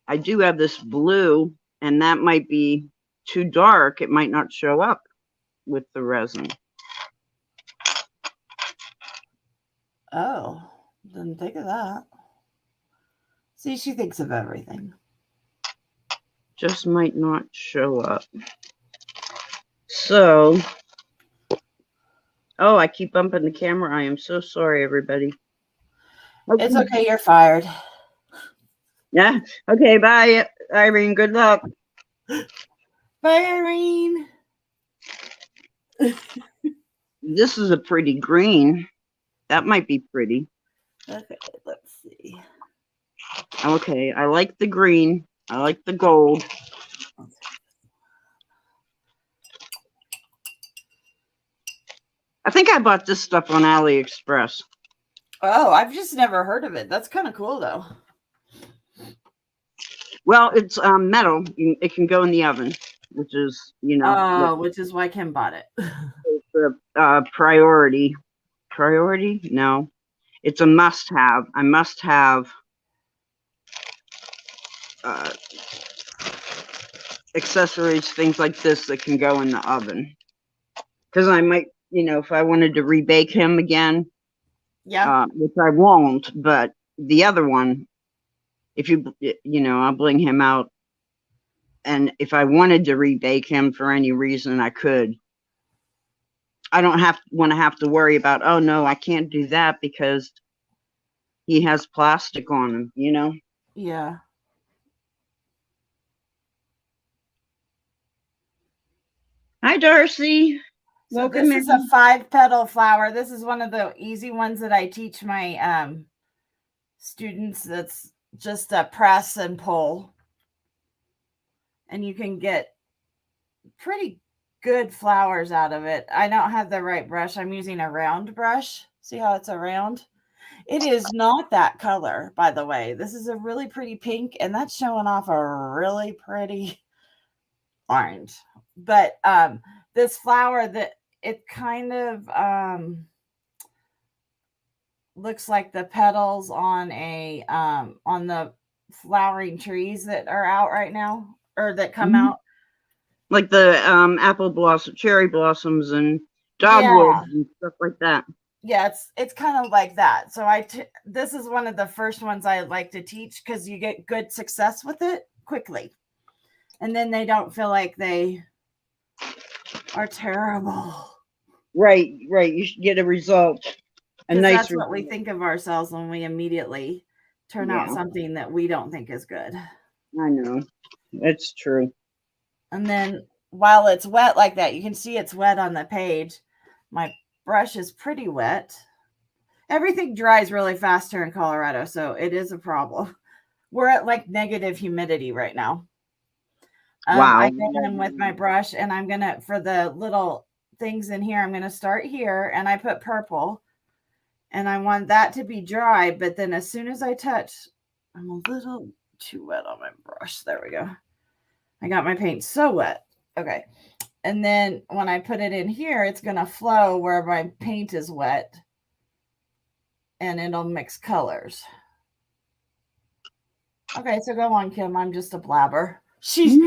I do have this blue, and that might be too dark. It might not show up with the resin. Oh, didn't think of that. See, she thinks of everything. Just might not show up. So, oh, I keep bumping the camera. I am so sorry, everybody. Okay. It's okay. You're fired. Yeah. Okay. Bye, Irene. Good luck. Bye, Irene. This is a pretty green. That might be pretty. Okay, let's see. Okay, I like the green. I like the gold. I think I bought this stuff on AliExpress. Oh, I've just never heard of it. That's kind of cool, though. Well, it's metal. It can go in the oven, which is, which is why Kim bought it. It's a priority. Priority? No. It's a must-have. I must have accessories, things like this that can go in the oven. Because I might, if I wanted to rebake him again, Yeah. which I won't, but the other one, if I'll bring him out. And if I wanted to rebake him for any reason, I could. I don't want to have to worry about, oh no, I can't do that because he has plastic on him. Yeah. Hi, Darcy. So Welcome this is a in. 5-petal flower. This is one of the easy ones that I teach my students. That's just a press and pull. And you can get pretty good flowers out of it. I don't have the right brush. I'm using a round brush. See how it's a round? It is not that color, by the way. This is a really pretty pink, and that's showing off a really pretty orange. But this flower, that it kind of looks like the petals on on the flowering trees that are out right now, or that come out. Like the apple blossom, cherry blossoms, and Yeah. dogwoods and stuff like that. Yeah, it's kind of like that. So this is one of the first ones I like to teach because you get good success with it quickly, and then they don't feel like they are terrible. Right. You should get a result. Because that's what we think of ourselves when we immediately turn out something that we don't think is good. I know. It's true. And then while it's wet like that, you can see it's wet on the page. My brush is pretty wet. Everything dries really fast here in Colorado, so it is a problem. We're at like negative humidity right now. Wow. I go in with my brush, and I'm going to, for the little things in here, I'm going to start here, and I put purple. And I want that to be dry, but then as soon as I touch, I'm a little too wet on my brush. There we go. I got my paint so wet. Okay. And then when I put it in here, it's going to flow where my paint is wet, and it'll mix colors. Okay, so go on, Kim. I'm just a blabber. She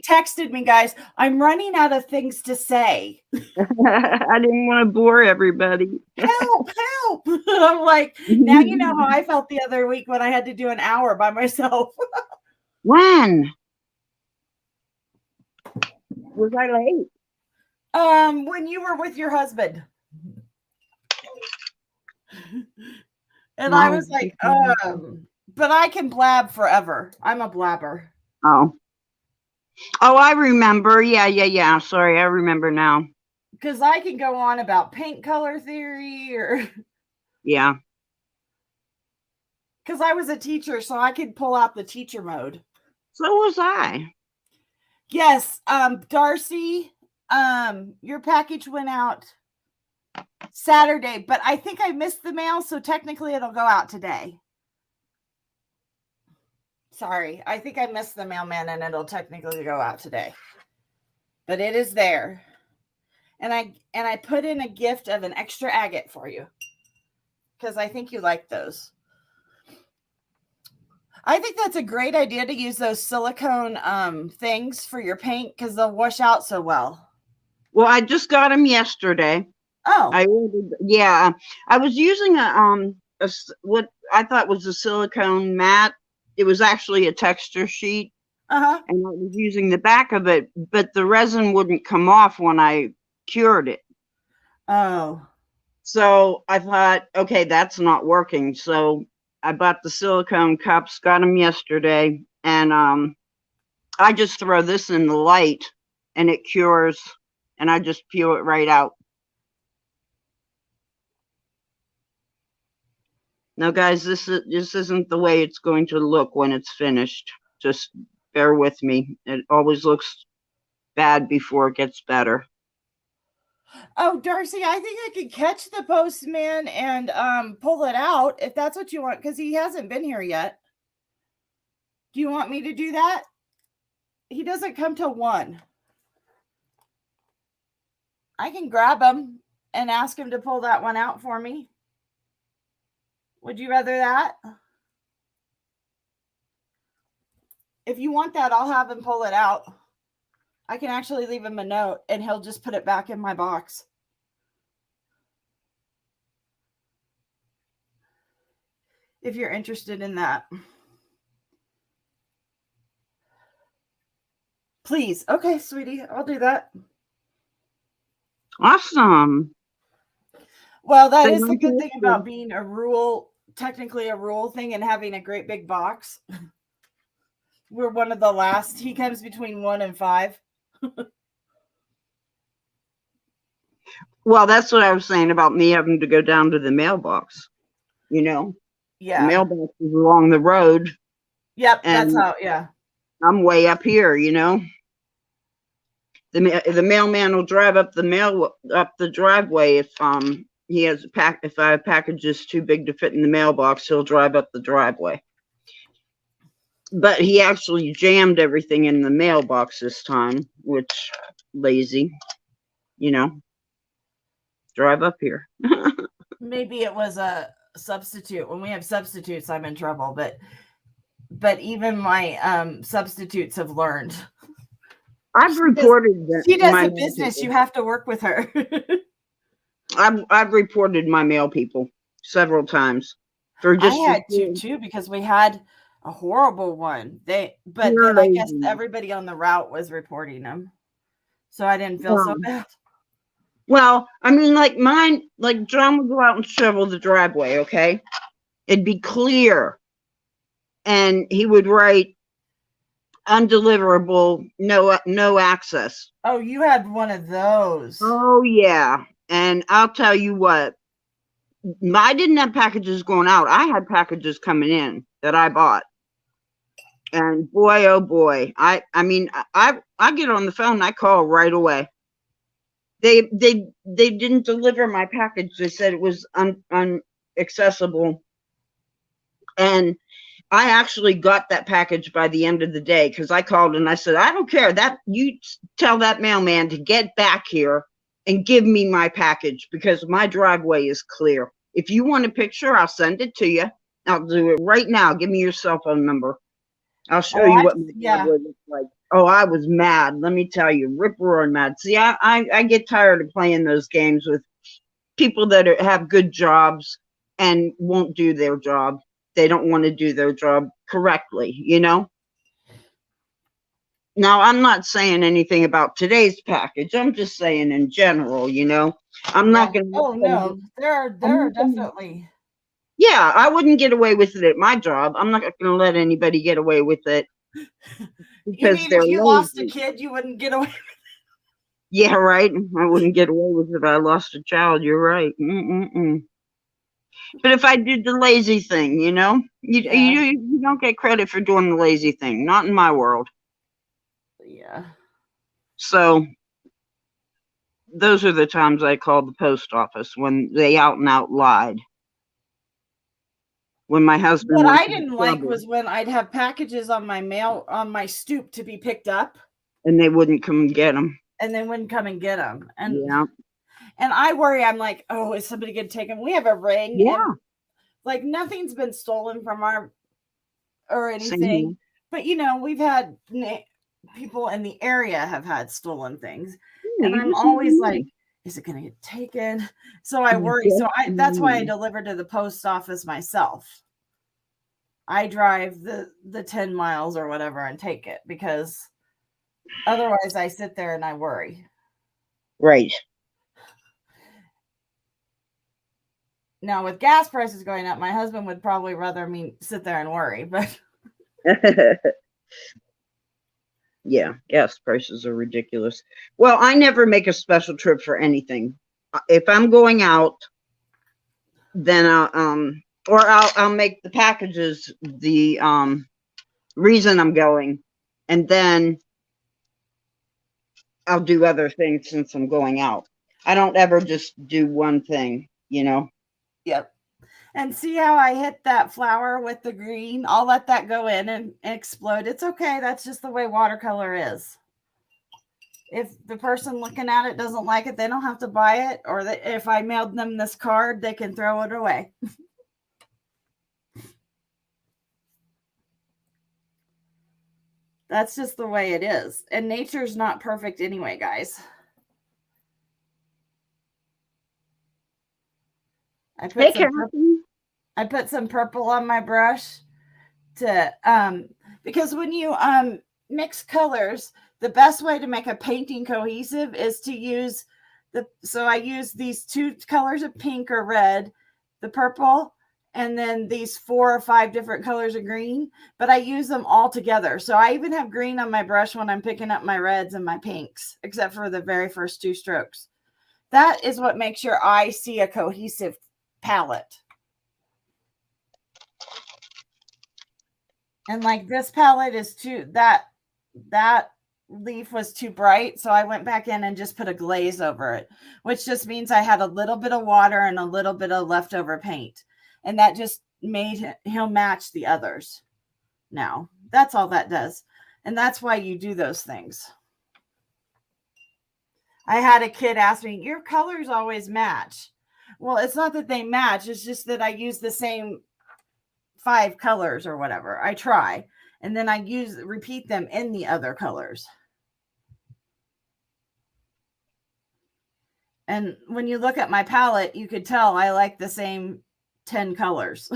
texted me, guys, I'm running out of things to say. I didn't want to bore everybody. Help. I'm like, now you know how I felt the other week when I had to do an hour by myself. When? Was I late? When you were with your husband. And I was like, but I can blab forever. I'm a blabber. Oh, I remember. Yeah. Sorry, I remember now. Because I can go on about paint color theory or. Yeah. Because I was a teacher, so I could pull out the teacher mode. So was I. Yes. Darcy, your package went out Saturday, but I think I missed the mail, so technically it'll go out today. Sorry, I think I missed the mailman, and it'll technically go out today. But it is there. And I put in a gift of an extra agate for you, because I think you like those. I think that's a great idea to use those silicone things for your paint, because they'll wash out so well. Well, I just got them yesterday. Oh. I ordered. Yeah, I was using what I thought was a silicone mat. It was actually a texture sheet. Uh-huh. And I was using the back of it, but the resin wouldn't come off when I cured it. Oh. So I thought, okay, that's not working. So I bought the silicone cups, got them yesterday, and I just throw this in the light and it cures, and I just peel it right out. Now, guys, this isn't the way it's going to look when it's finished. Just bear with me. It always looks bad before it gets better. Oh, Darcy, I think I could catch the postman and pull it out if that's what you want, because he hasn't been here yet. Do you want me to do that? He doesn't come till 1. I can grab him and ask him to pull that one out for me. Would you rather that? If you want that, I'll have him pull it out. I can actually leave him a note, and he'll just put it back in my box. if you're interested in that. Please. Okay, sweetie, I'll do that. Awesome. Well, that is Thank the good you. thing about being technically a rural thing and having a great big box. We're one of the last. He comes between 1 and 5. Well, that's what I was saying about me having to go down to the mailbox. You know, the Yeah. mailbox is along the road. Yep, And that's how, yeah. I'm way up here, you know. The mailman will drive up the driveway if he has if a package is too big to fit in the mailbox, he'll drive up the driveway. But he actually jammed everything in the mailbox this time, which lazy, you know. Drive up here. Maybe it was a substitute. When we have substitutes, I'm in trouble, but even my substitutes have learned. I've reported that she does a business. You have to work with her. I've reported my mail people several times for just. I had to too, because we had a horrible one. Then I guess everybody on the route was reporting them, so I didn't feel so bad. Well, I mean, like mine, like John would go out and shovel the driveway. Okay, it'd be clear, and he would write undeliverable, no access. Oh, you had one of those. Oh yeah. And I'll tell you what, I didn't have packages going out. I had packages coming in that I bought. And boy, oh boy, I mean, I get on the phone and I call right away. They didn't deliver my package. They said it was unaccessible. And I actually got that package by the end of the day, because I called and I said, I don't care, that you tell that mailman to get back here and give me my package, because my driveway is clear. If you want a picture, I'll send it to you. I'll do it right now. Give me your cell phone number. I'll show you what my driveway looks like. Oh, I was mad. Let me tell you, rip roaring mad. See, I get tired of playing those games with people that have good jobs and won't do their job. They don't want to do their job correctly, you know? Now, I'm not saying anything about today's package. I'm just saying in general, you know? I'm not going to... Oh, no. There are definitely... Yeah, I wouldn't get away with it at my job. I'm not going to let anybody get away with it. Because if you lost a kid, you wouldn't get away with it? Yeah, right. I wouldn't get away with it if I lost a child. You're right. But if I did the lazy thing, you know, you don't get credit for doing the lazy thing. Not in my world. Yeah. So those are the times I called the post office, when they out and out lied. When my husband... What I didn't like was when I'd have packages on my stoop to be picked up, and they wouldn't come and get them. And and I worry. I'm like, oh, is somebody going to take them? We have a ring. Yeah. And, like, nothing's been stolen from our or anything. But, you know, we've had people in the area have had stolen things. And I'm always like, is it going to get taken? So I worry. So that's why I deliver to the post office myself. I drive the 10 miles or whatever and take it, because otherwise I sit there and I worry. Right. Now, with gas prices going up, my husband would probably rather me sit there and worry, but yeah, gas prices are ridiculous. Well, I never make a special trip for anything. If I'm going out, then I'll make the packages the reason I'm going, and then I'll do other things since I'm going out. I don't ever just do one thing, you know. Yep. And see how I hit that flower with the green? I'll let that go in and explode. It's okay. That's just the way watercolor is. If the person looking at it doesn't like it, they don't have to buy it. Or if I mailed them this card, they can throw it away. That's just the way it is. And nature's not perfect anyway, guys. I put I put some purple on my brush to because when you mix colors, the best way to make a painting cohesive is to use so I use these 2 colors of pink or red, the purple, and then these 4 or 5 different colors of green, but I use them all together. So I even have green on my brush when I'm picking up my reds and my pinks, except for the very first 2 strokes. That is what makes your eye see a cohesive palette. And like this palette is that leaf was too bright, so I went back in and just put a glaze over it, which just means I had a little bit of water and a little bit of leftover paint, and that just made him match the others. Now that's all that does, and that's why you do those things. I had a kid ask me, your colors always match. Well, it's not that they match, it's just that I use the same 5 colors or whatever. I try, and then I repeat them in the other colors. And when you look at my palette, you could tell I like the same 10 colors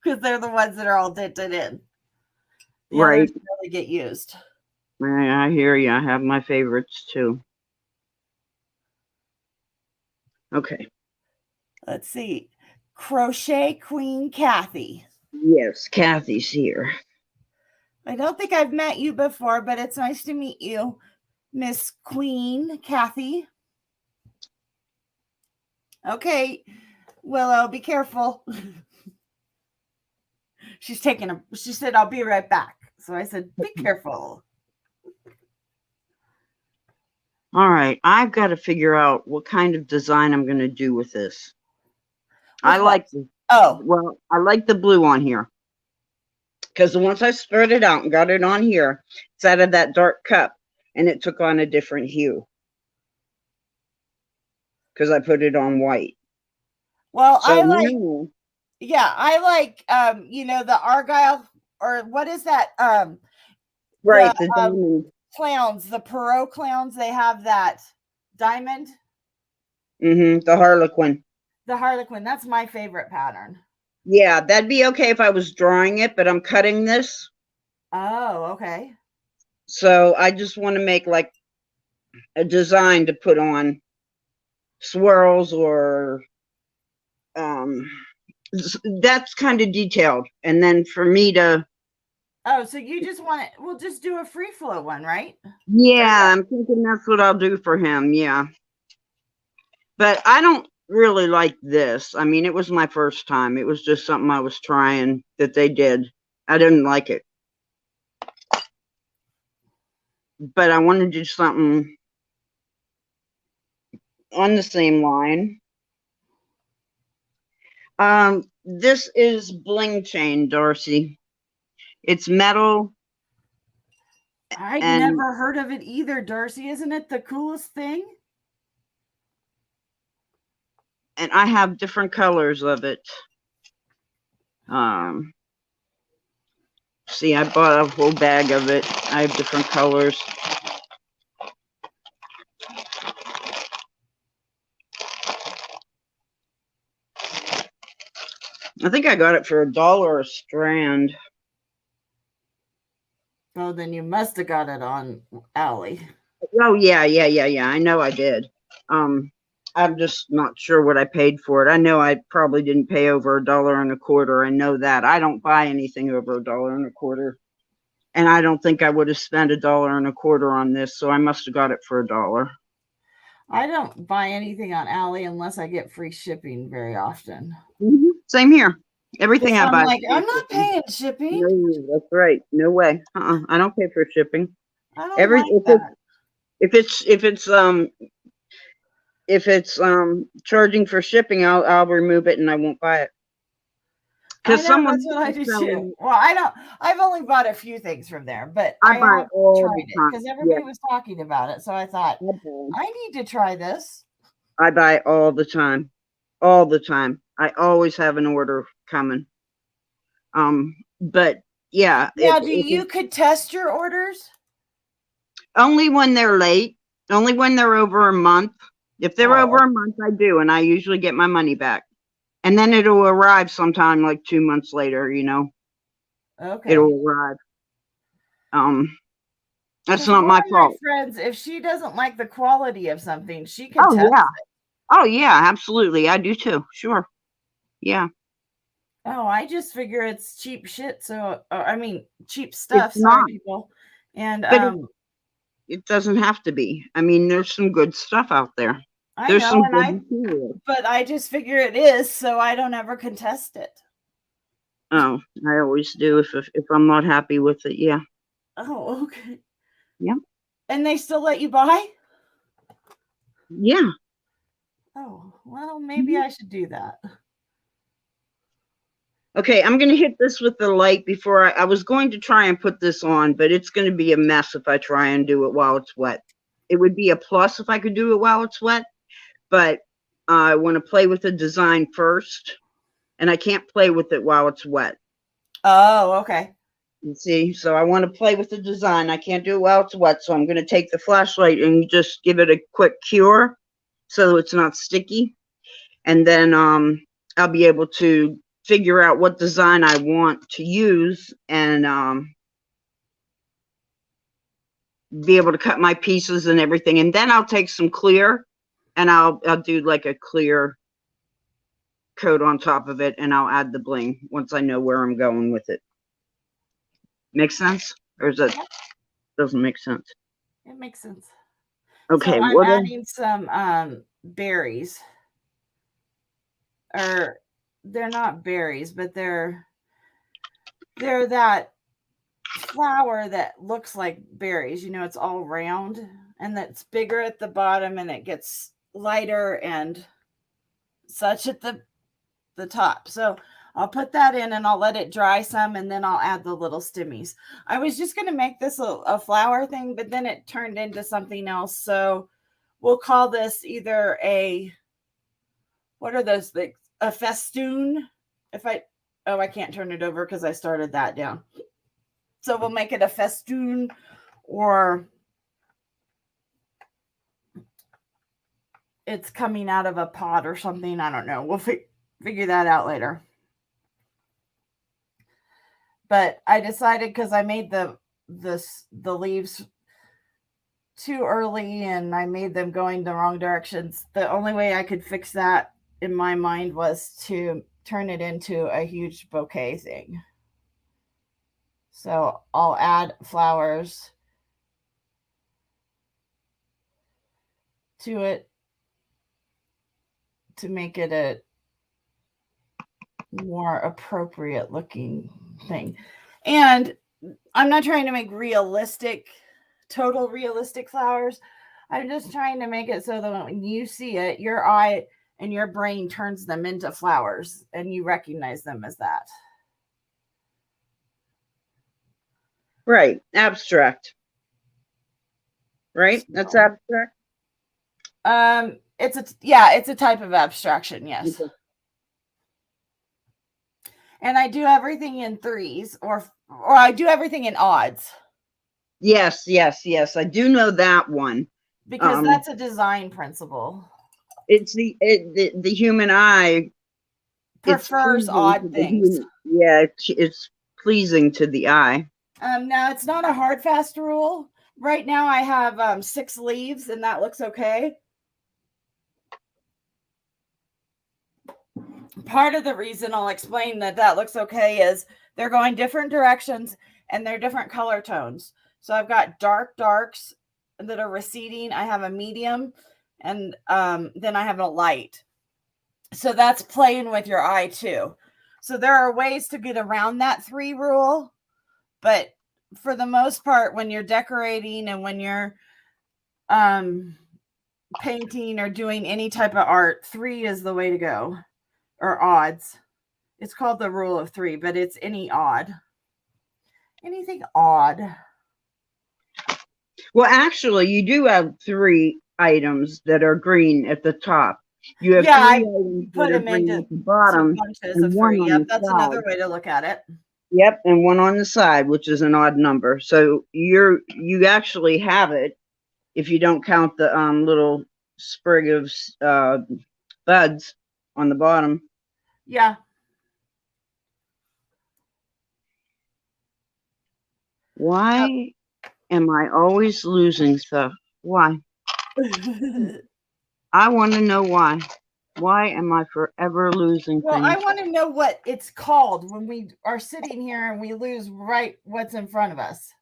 because they're the ones that are all tinted in. The Right. others really get used. I hear you. I have my favorites too. Okay. Let's see. Crochet Queen Kathy. Yes, Kathy's here. I don't think I've met you before, but it's nice to meet you, Miss Queen Kathy. Okay, Willow, be careful. She said, I'll be right back. So I said, be careful. All right, I've got to figure out what kind of design I'm going to do with this. I like the blue on here. Because once I spread it out and got it on here, it's out of that dark cup, and it took on a different hue. Because I put it on white. Well, so I like the Argyle, or what is that? Right, the diamond. Clowns, the Perot clowns, they have that diamond. The Harlequin. The Harlequin, that's my favorite pattern. Yeah, that'd be okay if I was drawing it, but I'm cutting this. Oh, okay. So I just want to make like a design to put on swirls or that's kind of detailed. And then for me to so you just want it, we'll just do a free flow one, right? Yeah, I'm thinking that's what I'll do for him. Yeah. But I don't really like this. I mean, it was my first time. It was just something I was trying that they did. I didn't like it. But I want to do something on the same line. This is bling chain, Darcy. It's metal. I've never heard of it either, Darcy. Isn't it the coolest thing? And I have different colors of it. See, I bought a whole bag of it. I have different colors. I think I got it for $1 a strand. Oh, then you must have got it on Ally. Oh, yeah. I know I did. I'm just not sure what I paid for it. I know I probably didn't pay over $1.25. I know that. I don't buy anything over $1.25. And I don't think I would have spent $1.25 on this, so I must have got it for $1. I don't buy anything on Ally unless I get free shipping very often. Same here. Everything I buy. I'm like, I'm not paying shipping. No, that's right. No way. I don't pay for shipping. I don't like that. If it's charging for shipping, I'll remove it and I won't buy it. Because that's what I do too. Well, I've only bought a few things from there, but I buy all tried the it time. because everybody was talking about it. So I thought, I need to try this. I buy all the time. All the time. I always have an order coming. But yeah. Now, you could test your orders? Only when they're late. Only when they're over a month. If they're over a month, I do, and I usually get my money back. And then it'll arrive sometime like 2 months later, you know, Okay. it'll arrive. That's 'Cause not one my of my fault. friends, if she doesn't like the quality of something, she can Oh, test yeah. it. Oh, yeah, absolutely. I do too. Sure. Yeah. Oh, I just figure it's cheap shit. So, I mean, cheap stuff. It's Sorry, not, people. And but it doesn't have to be. I mean, there's some good stuff out there. I There's know, some and good material. but I just figure it is, so I don't ever contest it. Oh, I always do if I'm not happy with it. Yeah. Oh, okay. Yeah. And they still let you buy? Yeah. Oh, well, maybe I should do that. Okay, I'm going to hit this with the light before I was going to try and put this on, but it's going to be a mess if I try and do it while it's wet. It would be a plus if I could do it while it's wet, but I want to play with the design first, and I can't play with it while it's wet. Oh, okay. You see, so I want to play with the design. I can't do it while it's wet, so I'm going to take the flashlight and just give it a quick cure so it's not sticky. And then I'll be able to figure out what design I want to use and be able to cut my pieces and everything. And then I'll take some clear and I'll do like a clear coat on top of it, and I'll add the bling once I know where I'm going with it. Make sense? Or is that doesn't make sense? It makes sense. Okay, So I'm adding some berries. Or they're not berries, but they're that flower that looks like berries. You know, it's all round and that's bigger at the bottom and it gets lighter and such at the top. So I'll put that in and I'll let it dry some and then I'll add the little stemmies. I was just going to make this a flower thing, but then it turned into something else. So we'll call this either what are those things? A festoon. I can't turn it over because I started that down. So we'll make it a festoon, or it's coming out of a pot or something. I don't know. We'll figure that out later. But I decided because I made the leaves too early and I made them going the wrong directions. The only way I could fix that in my mind was to turn it into a huge bouquet thing. So I'll add flowers to it to make it a more appropriate looking thing. And I'm not trying to make total realistic flowers. I'm just trying to make it so that when you see it, your eye and your brain turns them into flowers and you recognize them as that. Right, abstract. Right? That's abstract. It's a type of abstraction, yes. Okay. And I do everything in threes or I do everything in odds. Yes. I do know that one. Because that's a design principle. It's the human eye prefers odd things. Yeah, it's pleasing to the eye. Now it's not a hard fast rule. Right now I have 6 leaves and that looks okay. Part of the reason I'll explain that looks okay is they're going different directions and they're different color tones. So I've got darks that are receding. I have a medium and then I have a light. So that's playing with your eye too. So there are ways to get around that 3 rule. But for the most part, when you're decorating and when you're painting or doing any type of art, 3 is the way to go. Or odds. It's called the rule of 3, but it's any odd. Anything odd. Well, actually, you do have 3 items that are green at the top. You have 3 items put that are green at the bottom. And 1 yep, that's another way to look at it. Yep, and 1 on the side, which is an odd number. So you actually have it if you don't count the little sprig of buds on the bottom. Yeah. Why am I always losing stuff? Why? I want to know why. Why am I forever losing Well, things? I want to know what it's called when we are sitting here and we lose right what's in front of us.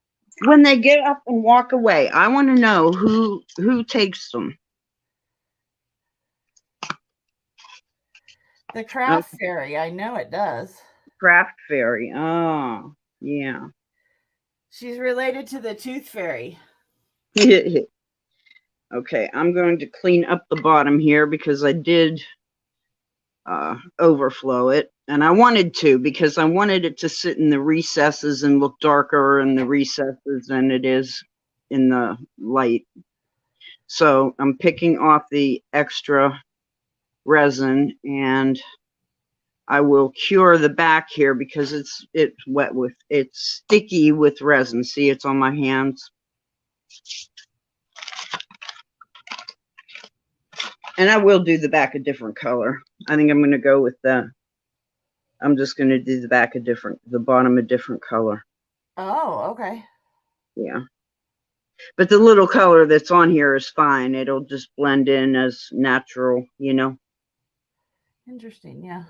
When they get up and walk away, I want to know who takes them. The craft fairy, I know it does. Craft fairy. Oh, yeah. She's related to the tooth fairy. Okay, I'm going to clean up the bottom here because I did overflow it. And I wanted to because I wanted it to sit in the recesses and look darker in the recesses than it is in the light. So I'm picking off the extra resin and I will cure the back here because it's wet with, it's sticky with resin. See, it's on my hands. And I will do the back a different color. I think I'm going to go with the, I'm just going to do the back a different, the bottom a different color. Oh, okay. Yeah. But the little color that's on here is fine. It'll just blend in as natural, you know. Interesting, yeah.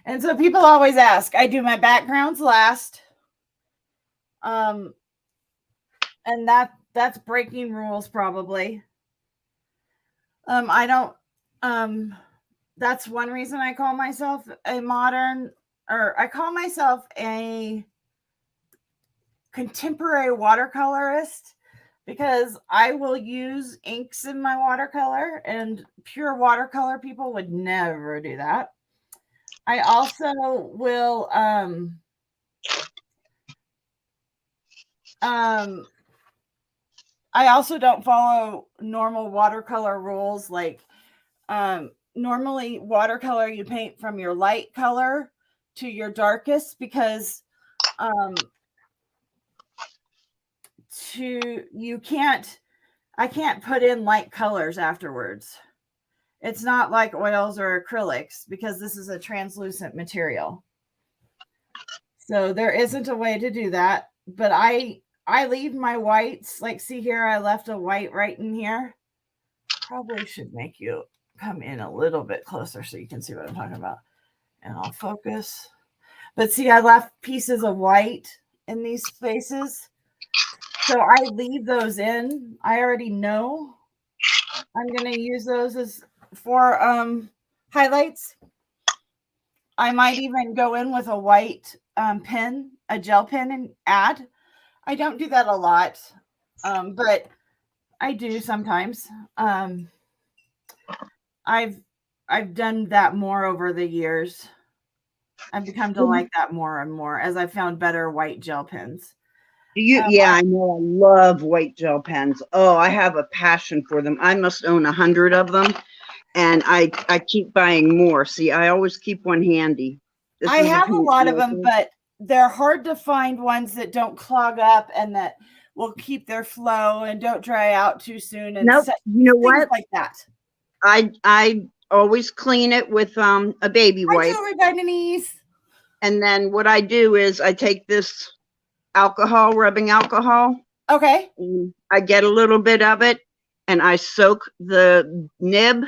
And so people always ask, I do my backgrounds last. And that's breaking rules probably. I don't that's one reason I call myself a modern, or I call myself a contemporary watercolorist, because I will use inks in my watercolor, and pure watercolor people would never do that. I also will I also don't follow normal watercolor rules. Like normally watercolor, you paint from your light color to your darkest, because I can't put in light colors afterwards. It's not like oils or acrylics, because this is a translucent material. So there isn't a way to do that. But I leave my whites, like see here, I left a white right in here. Probably should make you come in a little bit closer so you can see what I'm talking about. And I'll focus. But see, I left pieces of white in these spaces. So I leave those in. I already know I'm going to use those as for highlights. I might even go in with a white pen, a gel pen, and add. I don't do that a lot, but I do sometimes. I've done that more over the years. I've become to like that more and more as I've found better white gel pens. Yeah, I know. I love white gel pens. Oh, I have a passion for them. I must own 100 of them, and I keep buying more. See, I always keep one handy. I have a lot of them, but they're hard to find ones that don't clog up and that will keep their flow and don't dry out too soon. And nope. You know what? Like that. I always clean it with a baby wipe. And then what I do is I take this alcohol, rubbing alcohol. Okay. I get a little bit of it and I soak the nib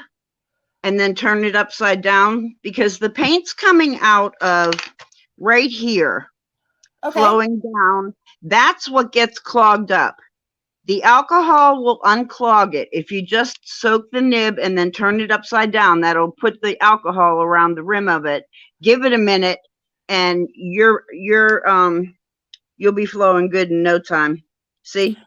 and then turn it upside down, because the paint's coming out of right here, flowing down. That's what gets clogged up. The alcohol will unclog it. If you just soak the nib and then turn it upside down, that'll put the alcohol around the rim of it. Give it a minute and you'll be flowing good in no time. See?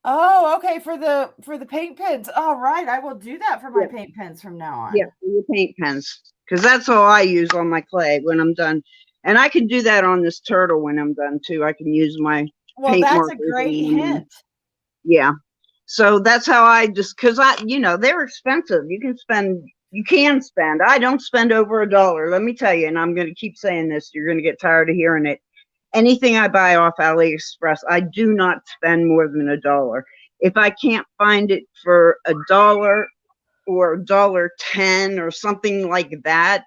Oh, okay. For the paint pens. All right. I will do that for my paint pens from now on. Yeah, for your paint pens. Because that's all I use on my clay when I'm done. And I can do that on this turtle when I'm done too. I can use my paint that's a great hint. Yeah. So that's how I just, because they're expensive. You can spend. I don't spend over $1. Let me tell you, and I'm going to keep saying this. You're going to get tired of hearing it. Anything I buy off AliExpress, I do not spend more than $1. If I can't find it for $1 or $1.10 or something like that,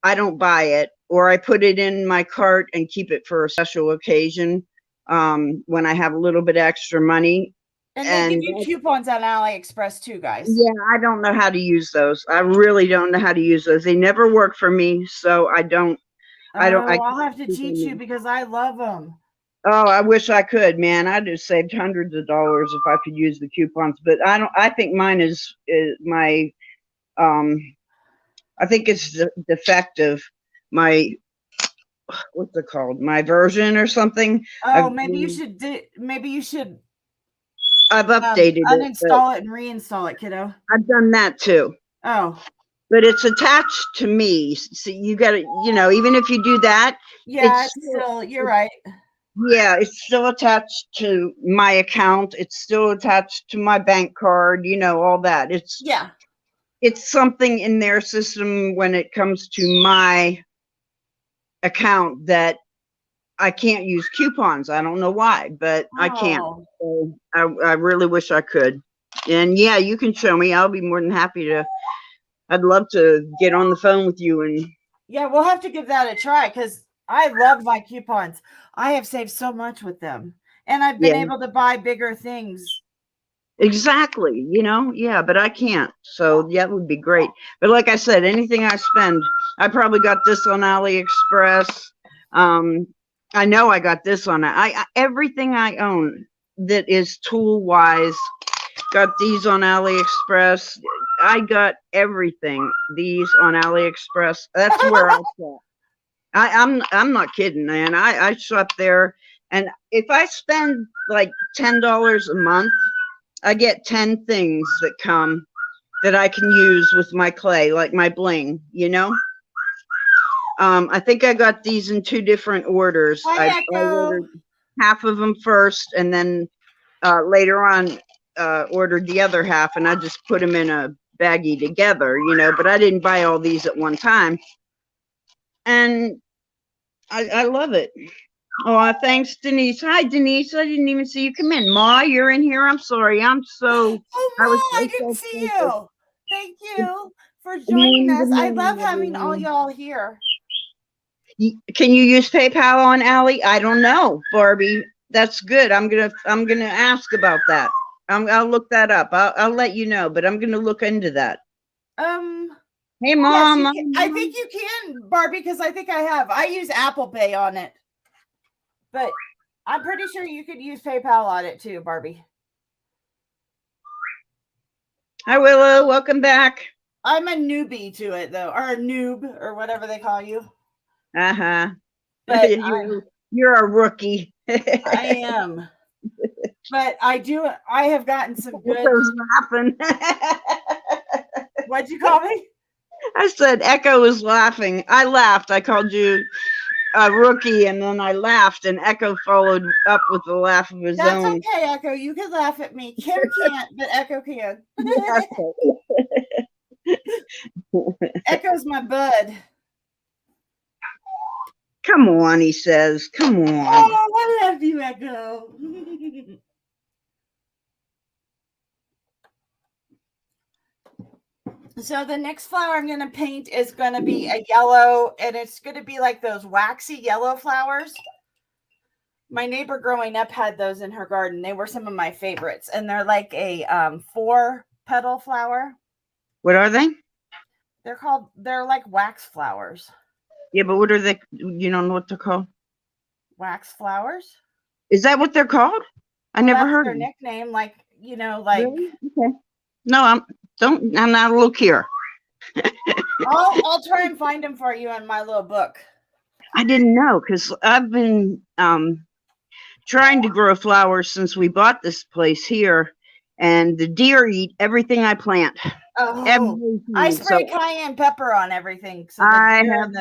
I don't buy it, or I put it in my cart and keep it for a special occasion when I have a little bit extra money. And they give you coupons on AliExpress too, guys. Yeah, I don't know how to use those. I really don't know how to use those. They never work for me, so I don't. I'll have to teach you because I love them. Oh, I wish I could, man. I'd have saved hundreds of dollars if I could use the coupons, but I don't. I think mine is my. I think it's defective. My what's it called? My version or something. Oh, maybe you should. Maybe you should. I've updated it. Uninstall it and reinstall it, kiddo. I've done that too. Oh. But it's attached to me. So you got to, even if you do that. Yeah, it's still, you're right. Yeah, it's still attached to my account. It's still attached to my bank card, all that. It's something in their system when it comes to my account that I can't use coupons. I don't know why, but I can't. So I really wish I could. And yeah, you can show me. I'll be more than happy to. I'd love to get on the phone with you and. Yeah, we'll have to give that a try because I love my coupons. I have saved so much with them, and I've been able to buy bigger things. Exactly, yeah, but I can't. So that would be great. But like I said, anything I spend, I probably got this on AliExpress. I know I got this on everything I own that is tool wise. Got these on AliExpress. I got everything. These on AliExpress. That's where I shop. I'm not kidding, man. I shop there, and if I spend like $10 a month, I get 10 things that come that I can use with my clay, like my bling. I think I got these in 2 different orders. I ordered half of them first, and then later on ordered the other half, and I just put them in a baggie together, but I didn't buy all these at one time. And I love it. Oh, thanks, Denise. Hi, Denise. I didn't even see you come in. Ma, you're in here. I'm sorry. I'm so. Oh, Ma, I didn't see you. Thank you for joining us. I love having all y'all here. Can you use PayPal on Allie? I don't know, Barbie. That's good. I'm gonna ask about that. I'll look that up. I'll let you know, but I'm gonna look into that. Hey, Mom. Yes, I think you can, Barbie, because I think I have. I use Apple Pay on it, but I'm pretty sure you could use PayPal on it too, Barbie. Hi, Willow. Welcome back. I'm a newbie to it, though, or a noob, or whatever they call you. Uh-huh. But you're a rookie. I am. But I have gotten some good. Laughing. What'd you call me? I said Echo was laughing. I laughed. I called you a rookie, and then I laughed, and Echo followed up with a laugh of his own. That's okay, Echo. You can laugh at me. Kim can't, but Echo can. Echo's my bud. Come on, he says. Come on. Oh, I love you, Echo. So the next flower I'm going to paint is going to be a yellow, and it's going to be like those waxy yellow flowers. My neighbor growing up had those in her garden. They were some of my favorites, and they're like a 4-petal flower. What are they? They're like wax flowers. Yeah, but what are they? You don't know what they're called? Wax flowers? Is that what they're called? I never heard their nickname, like. Really? Okay. No, I'm not look here. I'll try and find them for you in my little book. I didn't know, because I've been trying to grow flowers since we bought this place here, and the deer eat everything I plant. Oh, everything. I spray cayenne pepper on everything. So I have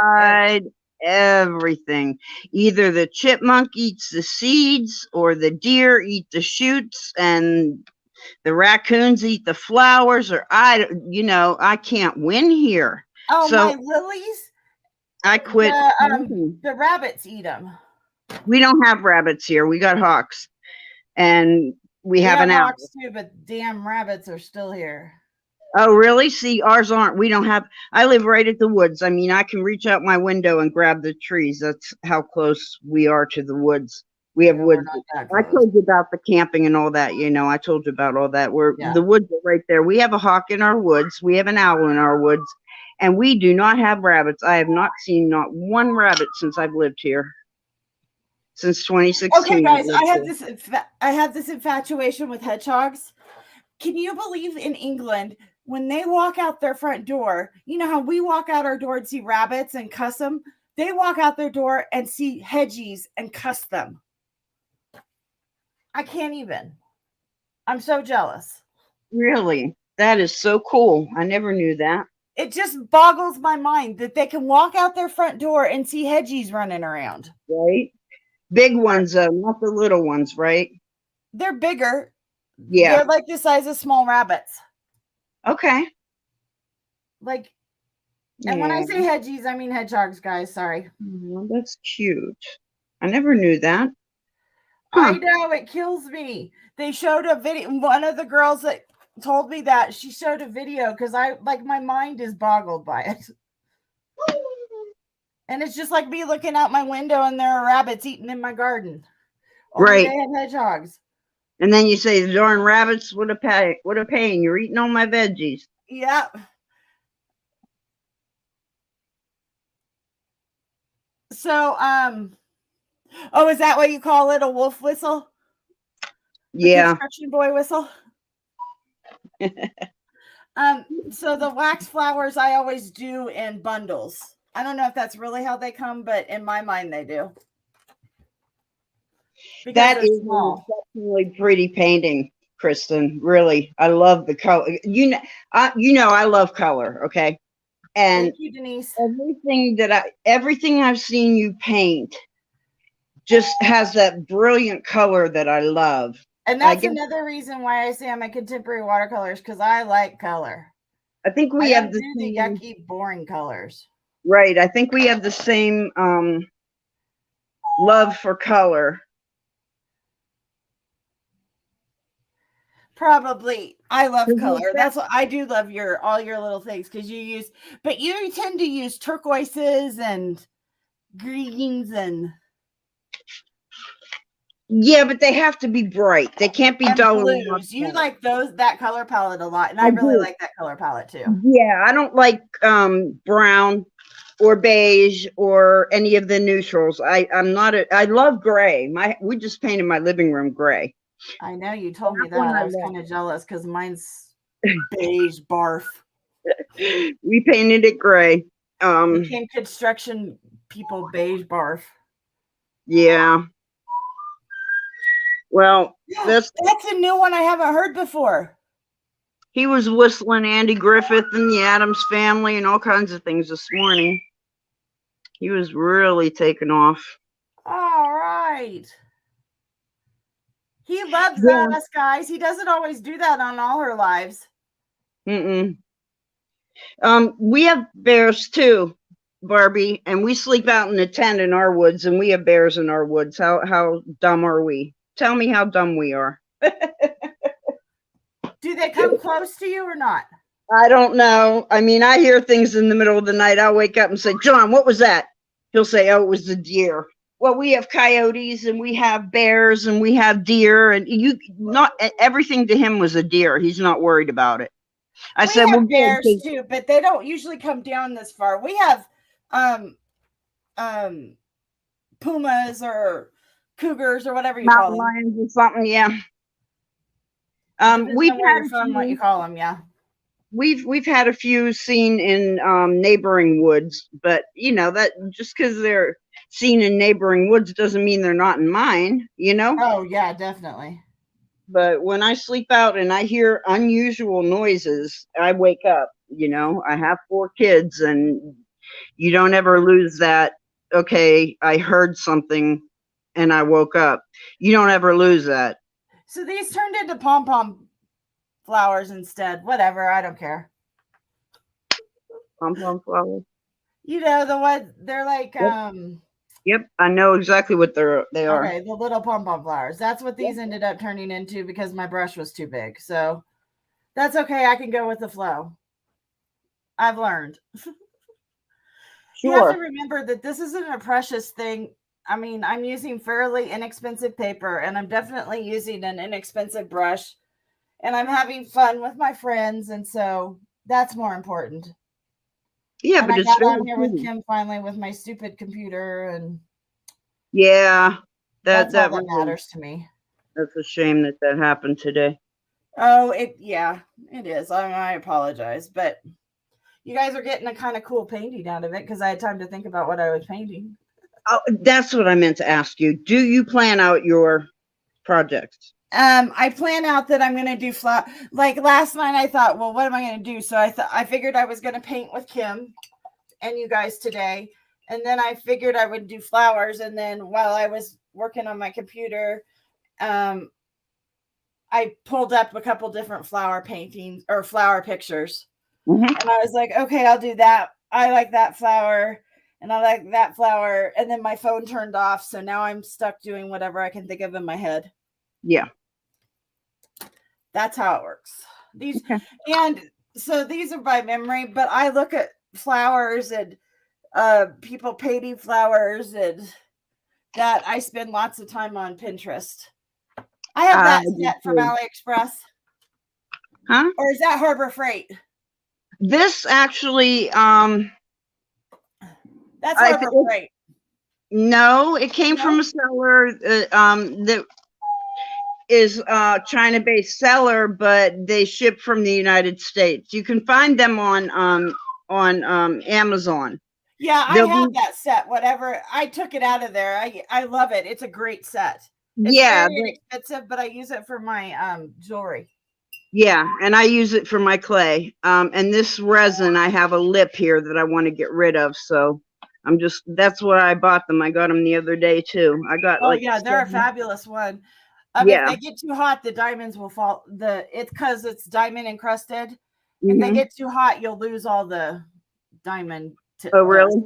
tried everything. Either the chipmunk eats the seeds, or the deer eat the shoots, and the raccoons eat the flowers, or I can't win here. Oh, so my lilies. I quit. The rabbits eat them. We don't have rabbits here. We got hawks, and we have an owl. Hawks too, but damn rabbits are still here. Oh, really? See, ours aren't. We don't have, I live right at the woods. I mean, I can reach out my window and grab the trees. That's how close we are to the woods. We have Yeah, we're woods. not that I close. told you about the camping and all that, you know, I told you about all that. Yeah. The woods are right there. We have a hawk in our woods. We have an owl in our woods, and we do not have rabbits. I have not seen not one rabbit since I've lived here. Since 2016. Okay, guys, I've I have this infatuation with hedgehogs. Can you believe in England when they walk out their front door? You know how we walk out our door and see rabbits and cuss them? They walk out their door and see hedgies and cuss them. I can't even. I'm so jealous. Really? That is so cool. I never knew that. It just boggles my mind that they can walk out their front door and see hedgies running around. Right? Big ones, not the little ones, right? They're bigger. Yeah. They're like the size of small rabbits. Okay. Like, and when I say hedgies, I mean hedgehogs, guys. Sorry. Oh, that's cute. I never knew that. I know, it kills me. They showed a video. One of the girls that told me that, she showed a video because my mind is boggled by it. And it's just like me looking out my window and there are rabbits eating in my garden. Only Right. they have hedgehogs. And then you say, the darn rabbits, what a pain. You're eating all my veggies. Yep. So, oh, is that what you call it? A wolf whistle? Yeah. Construction boy whistle? So the wax flowers I always do in bundles. I don't know if that's really how they come, but in my mind they do. Because that is small. An exceptionally pretty painting, Kristen. Really, I love the color. You know, I love color. Okay, and thank you, Denise. Everything I've seen you paint just has that brilliant color that I love. And that's another reason why I say I'm a contemporary watercolorist, because I like color. I think we have the yucky, boring colors. Right. I think we have the same love for color. Probably. I love color. That's what I do love all your little things, because you tend to use turquoises and greens and. Yeah, but they have to be bright. They can't be dull. Blues. You like that color palette a lot, and I really like that color palette too. Yeah, I don't like brown or beige or any of the neutrals. I love gray. We just painted my living room gray. I know, you told me that. I was kind of jealous because mine's beige barf. We painted it gray. Became construction people beige barf. Yeah. Well, that's a new one I haven't heard before. He was whistling Andy Griffith and the Addams Family and all kinds of things this morning. He was really taking off. All right. He loves us, guys. He doesn't always do that on All Her Lives. We have bears too, Barbie, and we sleep out in a tent in our woods, and we have bears in our woods. How dumb are we? Tell me how dumb we are. Do they come close to you or not? I don't know. I mean, I hear things in the middle of the night. I'll wake up and say, John, what was that? He'll say, oh, it was the deer. Well, we have coyotes and we have bears and we have deer, and not everything to him was a deer. He's not worried about it. I said, well, bears too, but they don't usually come down this far. We have pumas or cougars or whatever you call them. Lions or something, yeah. We've had what you call them, yeah. We've had a few seen in neighboring woods, but that just because they're seen in neighboring woods doesn't mean they're not in mine, Oh yeah, definitely. But when I sleep out and I hear unusual noises, I wake up. I have 4 kids, and you don't ever lose that. Okay, I heard something and I woke up. You don't ever lose that. So these turned into pom-pom flowers instead. Whatever, I don't care. Pom-pom flowers? The one, they're like Yep, I know exactly what they are. Okay, the little pom-pom flowers. That's what these ended up turning into because my brush was too big. So That's okay. I can go with the flow. I've learned. You have to Sure. remember that this isn't a precious thing. I mean, I'm using fairly inexpensive paper and I'm definitely using an inexpensive brush and I'm having fun with my friends. And so that's more important. Yeah, And but I it's got very on here with pretty. Kim finally with my stupid computer, and Yeah, that's all that that really, matters to me. that's a shame that that happened today. Oh, yeah, it is. I apologize, but you guys are getting a kind of cool painting out of it because I had time to think about what I was painting. Oh, that's what I meant to ask you. Do you plan out your projects? I plan out that I'm gonna do flower. Like last night, I thought, well, what am I gonna do? So I figured I was gonna paint with Kim and you guys today, and then I figured I would do flowers. And then while I was working on my computer, I pulled up a couple different flower paintings or flower pictures, Mm-hmm. and I was like, okay, I'll do that. I like that flower. And I like that flower. And then my phone turned off. So now I'm stuck doing whatever I can think of in my head. Yeah. That's how it works. These Okay. and so these are by memory, but I look at flowers and people painting flowers, and that I spend lots of time on Pinterest. I have I that do set from too. AliExpress. Huh? Or is that Harbor Freight? This actually, That's I Harbor Freight. no, it came No? from a seller that is China-based seller, but they ship from the United States. You can find them on Amazon. Yeah, I They'll have be that set. Whatever. I took it out of there. I love it. It's a great set. It's yeah, very inexpensive, but I use it for my jewelry. yeah, and I use it for my clay. And this resin, I have a lip here that I want to get rid of, so that's what I bought them. I got them the other day too. I got Oh like yeah, they're a 7. fabulous one. If Yeah. they get too hot, the diamonds will fall. It's because it's diamond encrusted. If they Mm-hmm. get too hot, you'll lose all the diamond Oh, dust. really?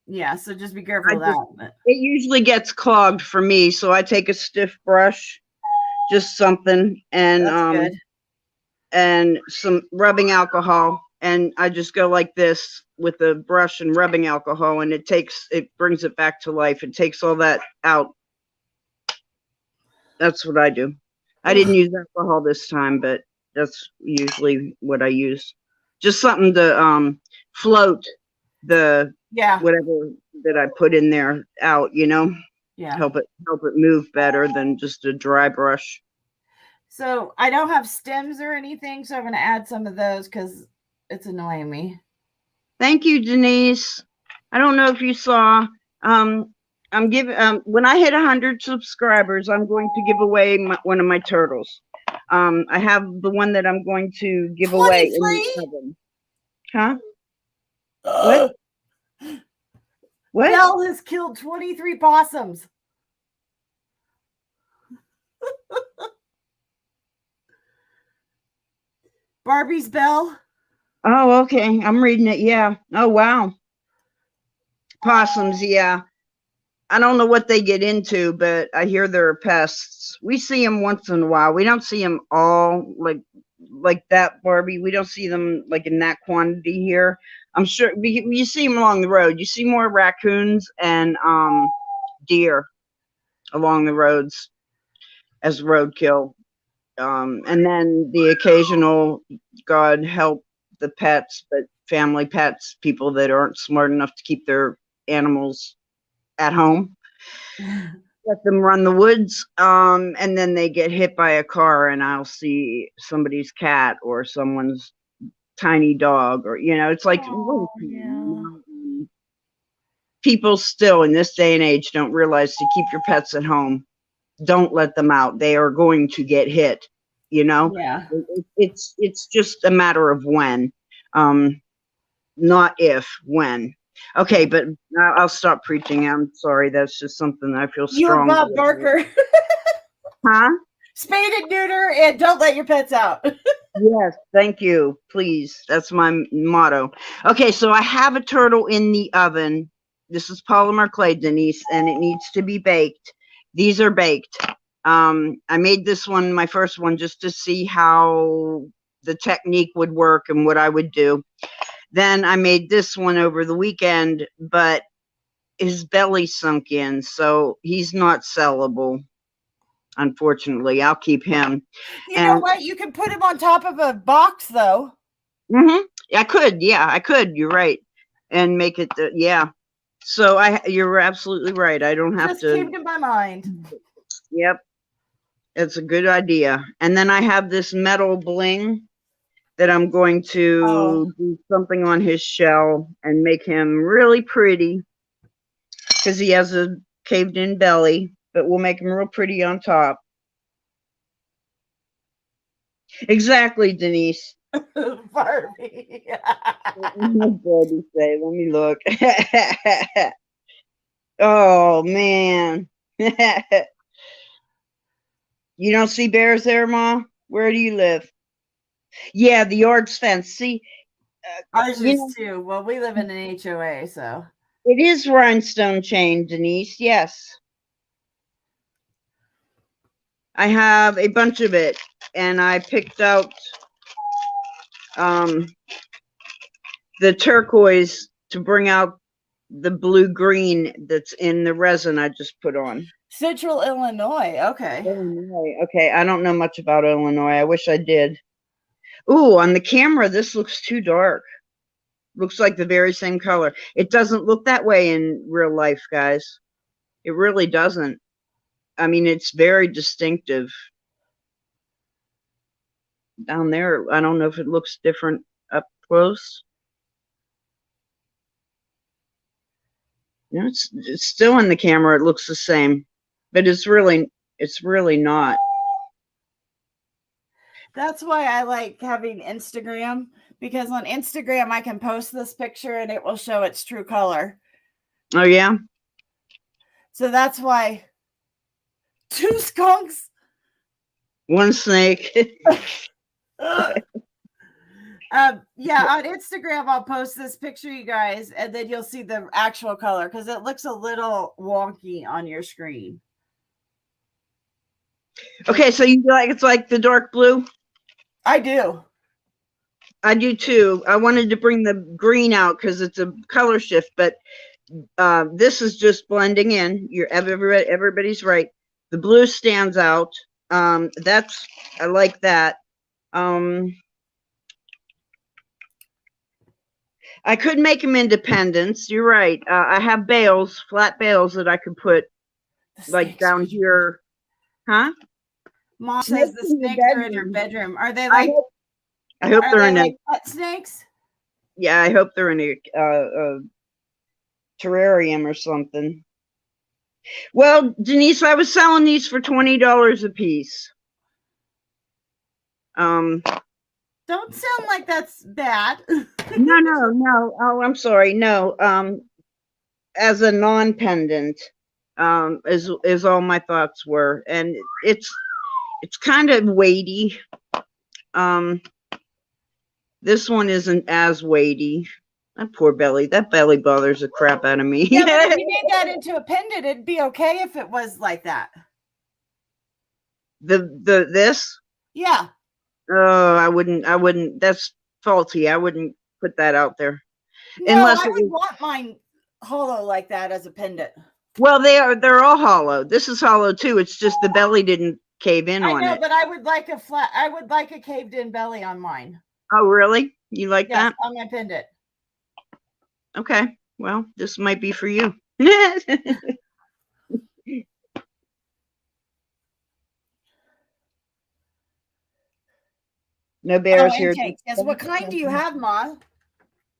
Yeah, so just be I careful of just that. But it usually gets clogged for me, so I take a stiff brush, just something, that's good. and some rubbing alcohol, and I just go like this with the brush and rubbing alcohol, and it brings it back to life. It takes all that out. That's what I do. I didn't use alcohol this time, but that's usually what I use. Just something to float the Yeah, whatever that I put in there out, yeah. help it move better than just a dry brush. So I don't have stems or anything, so I'm going to add some of those because it's annoying me. Thank you, Denise. I don't know if you saw. I'm giving when I hit 100 subscribers, I'm going to give away one of my turtles. I have the one that I'm going to give away in the 23? oven. Huh? What? What? Belle has killed 23 possums. Barbie's Belle. Oh, okay. I'm reading it. Yeah. Oh, wow. Possums. Yeah. I don't know what they get into, but I hear they're pests. We see them once in a while. We don't see them all like that, Barbie. We don't see them like in that quantity here. I'm sure you see them along the road. You see more raccoons and deer along the roads as roadkill. And then the occasional, God help the pets, but family pets, people that aren't smart enough to keep their animals at home, let them run the woods, and then they get hit by a car, and I'll see somebody's cat or someone's tiny dog, or it's like, Oh, yeah. people still in this day and age don't realize to keep your pets at home. Don't let them out. They are going to get hit. Yeah. It's just a matter of when, not if, when. Okay, but I'll stop preaching. I'm sorry. That's just something I feel You and strong. Bob Barker. Huh? Spade and neuter and don't let your pets out. Yes, thank you. Please. That's my motto. Okay, so I have a turtle in the oven. This is polymer clay, Denise, and it needs to be baked. These are baked. I made this one, my first one, just to see how the technique would work and what I would do. Then I made this one over the weekend, but his belly sunk in, so he's not sellable. Unfortunately, I'll keep him. You know what? You can put him on top of a box, though. I could. Yeah, I could. You're right. And make it, yeah. So you're absolutely right. I don't have Just to. came to my mind. Yep. It's a good idea. And then I have this metal bling that I'm going to do something on his shell and make him really pretty because he has a caved in belly, but we'll make him real pretty on top. Exactly, Denise. Barbie. What did my daddy say? Let me look. Oh, man. You don't see bears there, Ma? Where do you live? Yeah, the yard's fenced. See, ours is too. Well, we live in an HOA, so. It is rhinestone chain, Denise. Yes. I have a bunch of it, and I picked out the turquoise to bring out the blue-green that's in the resin I just put on. Central Illinois. Okay. Illinois. Okay, I don't know much about Illinois. I wish I did. Ooh, on the camera, this looks too dark. Looks like the very same color. It doesn't look that way in real life, guys. It really doesn't. I mean, it's very distinctive. Down there, I don't know if it looks different up close. No, it's still in the camera. It looks the same, but it's really not. That's why I like having Instagram, because on Instagram I can post this picture and it will show its true color. Oh yeah. So that's why 2 skunks, 1 snake. yeah, on Instagram I'll post this picture, you guys, and then you'll see the actual color because it looks a little wonky on your screen. Okay, so you like it's like the dark blue? I do. I do too. I wanted to bring the green out because it's a color shift, but this is just blending in. Everybody's right. The blue stands out. I like that. I could make them independents. You're right. I have bales, flat bales that I could put like down here. Huh? Mom says the snakes are in her bedroom. Are they like? I hope they're in like pet snakes. Yeah, I hope they're in a terrarium or something. Well, Denise, I was selling these for $20 a piece. Don't sound like that's bad. No. Oh, I'm sorry. No. As a non-pendant, is all my thoughts were, and it's kind of weighty. This one isn't as weighty. That poor belly. That belly bothers the crap out of me. Yeah, but if you made that into a pendant, it'd be okay if it was like that. This? Yeah. Oh, I wouldn't. That's faulty. I wouldn't put that out there. No, I would want mine hollow like that as a pendant. Well, they're all hollow. This is hollow too. It's just the belly didn't cave in on it. I know, but I would like a caved in belly on mine. Oh, really? You like that? On my pendant. Okay. Well, this might be for you. No bears here. Yes. What kind do you have, Ma?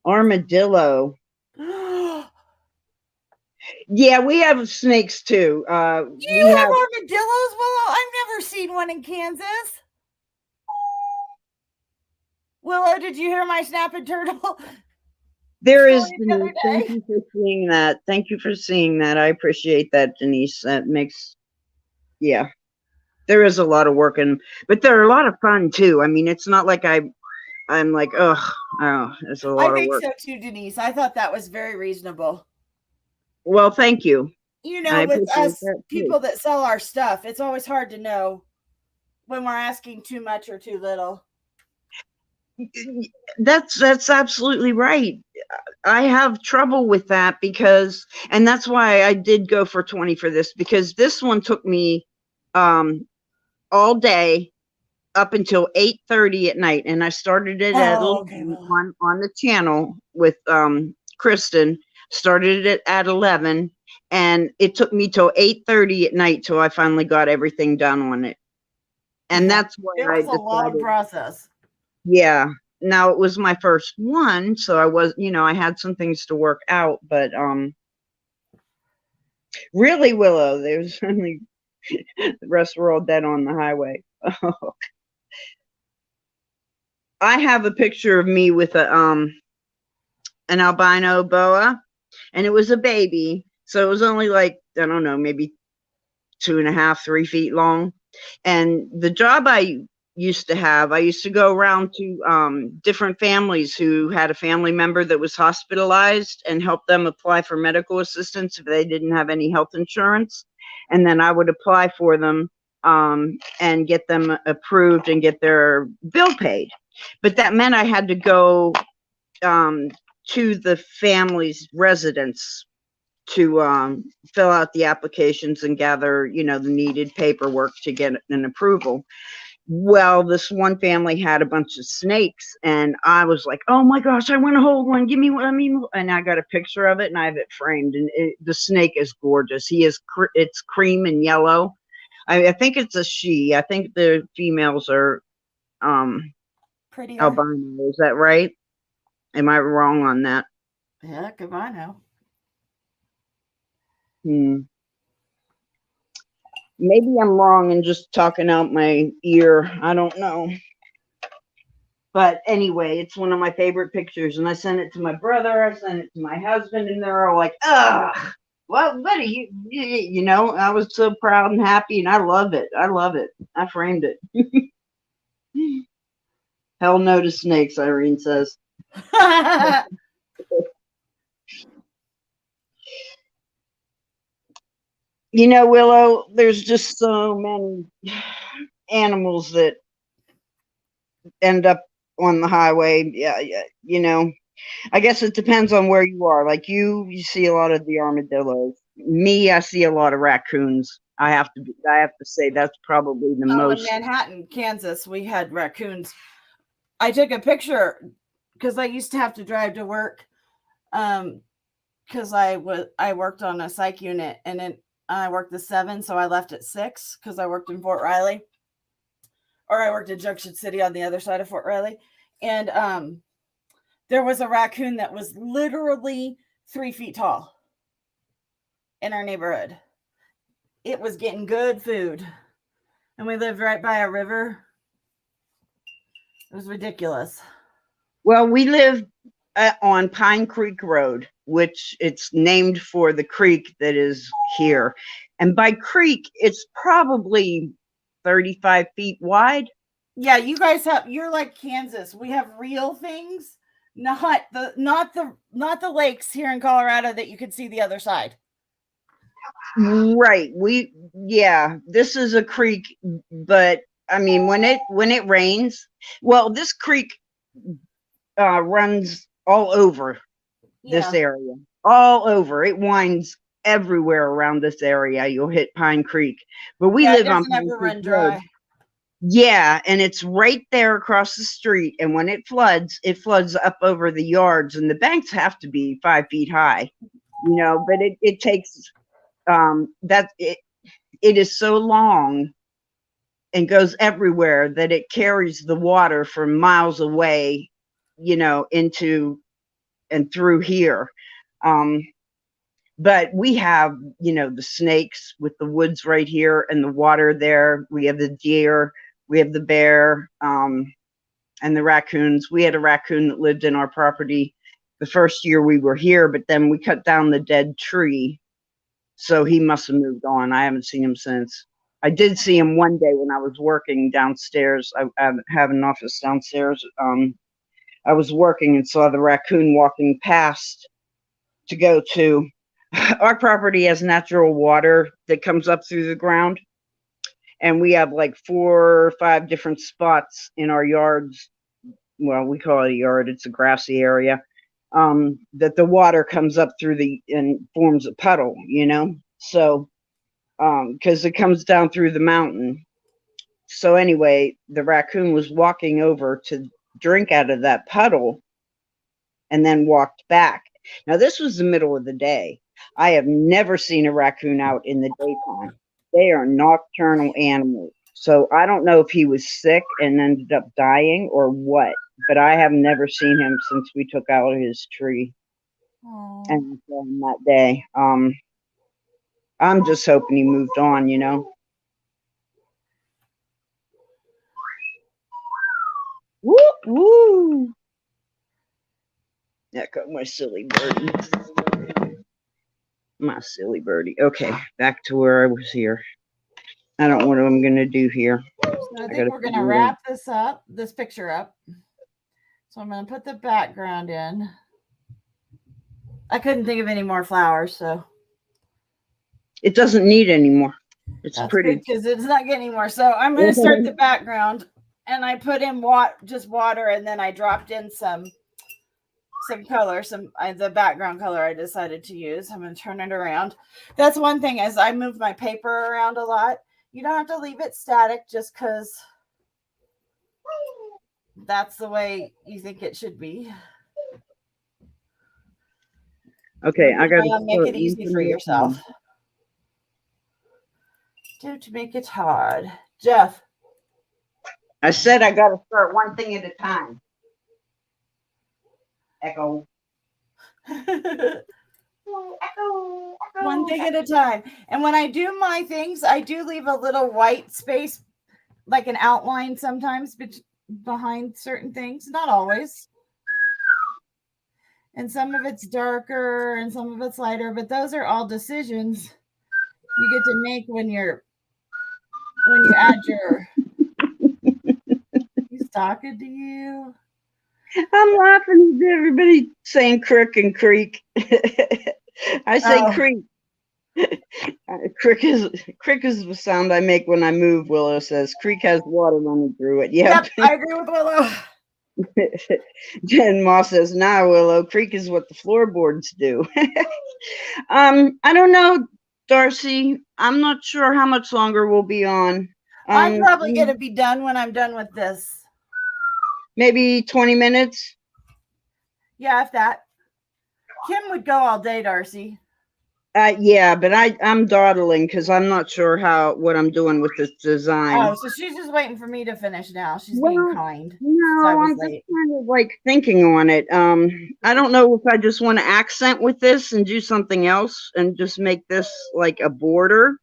Armadillo. Yeah, we have snakes too. You have armadillos? Well, I've never seen one in Kansas. Willow, did you hear my snapping turtle? There is, Denise. Thank you for seeing that. Thank you for seeing that. I appreciate that, Denise. That makes, yeah. There is a lot of work, but they're a lot of fun too. I mean, it's not like I'm like, oh, it's a lot of work. I think so too, Denise. I thought that was very reasonable. Well, thank you. You know, with us people that sell our stuff, it's always hard to know when we're asking too much or too little. That's absolutely right. I have trouble with that because, and that's why I did go for 20 for this, because this one took me all day up until 8:30 at night, and I started it at Oh, okay. 11 Well, on the channel with Kristen. Started it at 11, and it took me till 8:30 at night till I finally got everything done on it. And yeah, that's why it I was a long decided, process. yeah. Now it was my first one, so I was, I had some things to work out, but really, Willow, there's only the rest were all dead on the highway. I have a picture of me with an albino boa, and it was a baby, so it was only like, I don't know, maybe 2.5, 3 feet long. And the job I used to have, I used to go around to different families who had a family member that was hospitalized and help them apply for medical assistance if they didn't have any health insurance. And then I would apply for them and get them approved and get their bill paid. But that meant I had to go to the family's residence to fill out the applications and gather, the needed paperwork to get an approval. Well, this one family had a bunch of snakes, and I was like, "Oh my gosh, I want to hold one. Give me one." And I got a picture of it, and I have it framed. And the snake is gorgeous. It's cream and yellow. I think it's a she. I think the females are Prettier. albino. Is that right? Am I wrong on that? Heck, if I know. Maybe I'm wrong and just talking out my ear. I don't know. But anyway, it's one of my favorite pictures. And I sent it to my brother. I sent it to my husband. And they're all like, ugh, well, what are you, I was so proud and happy. And I love it. I love it. I framed it. Hell no to snakes, Irene says. Willow, there's just so many animals that end up on the highway. Yeah, I guess it depends on where you are. Like you see a lot of the armadillos. Me, I see a lot of raccoons. I have to say that's probably the most. In Manhattan, Kansas, we had raccoons. I took a picture because I used to have to drive to work because I worked on a psych unit, and then I worked the 7, so I left at 6 because I worked in Fort Riley, or I worked in Junction City on the other side of Fort Riley, and there was a raccoon that was literally 3 feet tall in our neighborhood. It was getting good food, and we lived right by a river. It was ridiculous. Well, we live on Pine Creek Road, which it's named for the creek that is here. And by creek, it's probably 35 feet wide. Yeah, you guys you're like Kansas. We have real things, not the lakes here in Colorado that you could see the other side. Right. This is a creek, but I mean, when it rains, well, this creek runs all over this area, all over. It winds everywhere around this area. You'll hit Pine Creek, but we live on Pine Creek Road. Yeah, and it's right there across the street. And when it floods up over the yards, and the banks have to be 5 feet high, but it takes it is so long and goes everywhere that it carries the water from miles away, into and through here. But we have, the snakes with the woods right here and the water there. We have the deer, we have the bear, and the raccoons. We had a raccoon that lived in our property the first year we were here, but then we cut down the dead tree. So he must have moved on. I haven't seen him since. I did see him one day when I was working downstairs. I have an office downstairs. I was working and saw the raccoon walking past to go to. Our property has natural water that comes up through the ground. And we have like 4 or 5 different spots in our yards well, we call it a yard, it's a grassy area, that the water comes up through and forms a puddle, you know? So, because it comes down through the mountain. So anyway, the raccoon was walking over to drink out of that puddle and then walked back. Now, this was the middle of the day. I have never seen a raccoon out in the daytime. They are nocturnal animals. So I don't know if he was sick and ended up dying or what, but I have never seen him since we took out his tree. Aw. And on that day, I'm just hoping he moved on, you know. Woo woo! Echo, my silly birdie. My silly birdie. Okay, back to where I was here. I don't know what I'm gonna do here. So I think we're gonna wrap this picture up. So I'm gonna put the background in. I couldn't think of any more flowers, so it doesn't need any more. It's that's pretty because it's not getting more. So I'm gonna start the background, and I put in just water, and then I dropped in some color, the background color I decided to use. I'm gonna turn it around. That's one thing, as I move my paper around a lot. You don't have to leave it static just because that's the way you think it should be. Okay, I gotta make it easy for yourself. To make it hard. Jeff. I said I gotta start one thing at a time. Echo. One thing at a time. And when I do my things, I do leave a little white space, like an outline sometimes behind certain things. Not always. And some of it's darker and some of it's lighter, but those are all decisions you get to make when you add your. He's talking to you. I'm laughing at everybody saying crick and creek. I say creek. Crick is the sound I make when I move. Willow says creek has water running through it. Yep, I agree with Willow. Jen Moss says, "Nah, Willow, creek is what the floorboards do." I don't know, Darcy. I'm not sure how much longer we'll be on. I'm probably going to be done when I'm done with this. Maybe 20 minutes. Yeah, if that. Kim would go all day, Darcy. Yeah, but I'm dawdling because I'm not sure what I'm doing with this design. Oh, so she's just waiting for me to finish now. She's being kind. No, I'm just kind of like thinking on it. I don't know if I just want to accent with this and do something else and just make this like a border,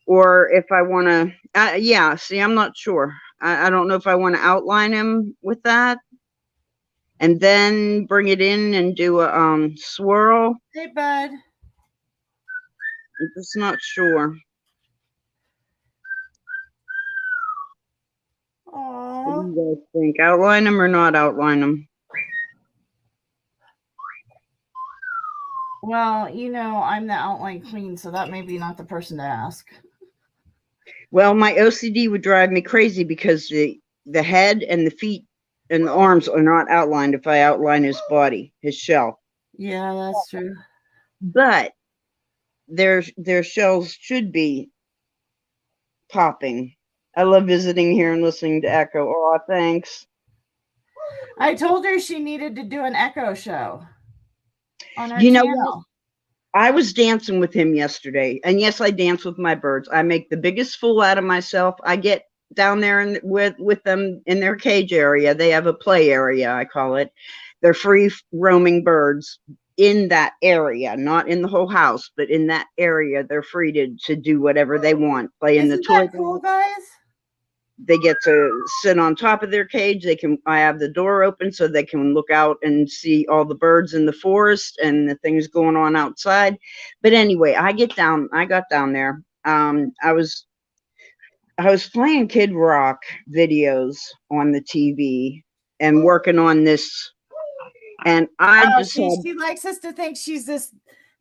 or if I want to. Yeah, see, I'm not sure. I don't know if I want to outline him with that and then bring it in and do a swirl. Hey, bud. I'm just not sure. Aww. What do you guys think? Outline them or not outline them? Well, I'm the outline queen, so that may be not the person to ask. Well, my OCD would drive me crazy because the head and the feet and the arms are not outlined if I outline his body, his shell. Yeah, that's true. But their shells should be popping. I love visiting here and listening to Echo. Oh, thanks. I told her she needed to do an Echo show on her channel. I was dancing with him yesterday, and yes, I dance with my birds. I make the biggest fool out of myself. I get down there with them in their cage area. They have a play area, I call it. They're free roaming birds in that area, not in the whole house, but in that area. They're free to do whatever they want. Play in the toy. Isn't that cool, guys? They get to sit on top of their cage. I have the door open so they can look out and see all the birds in the forest and the things going on outside. But anyway, I got down there. I was playing Kid Rock videos on the TV and working on this. And she likes us to think she's this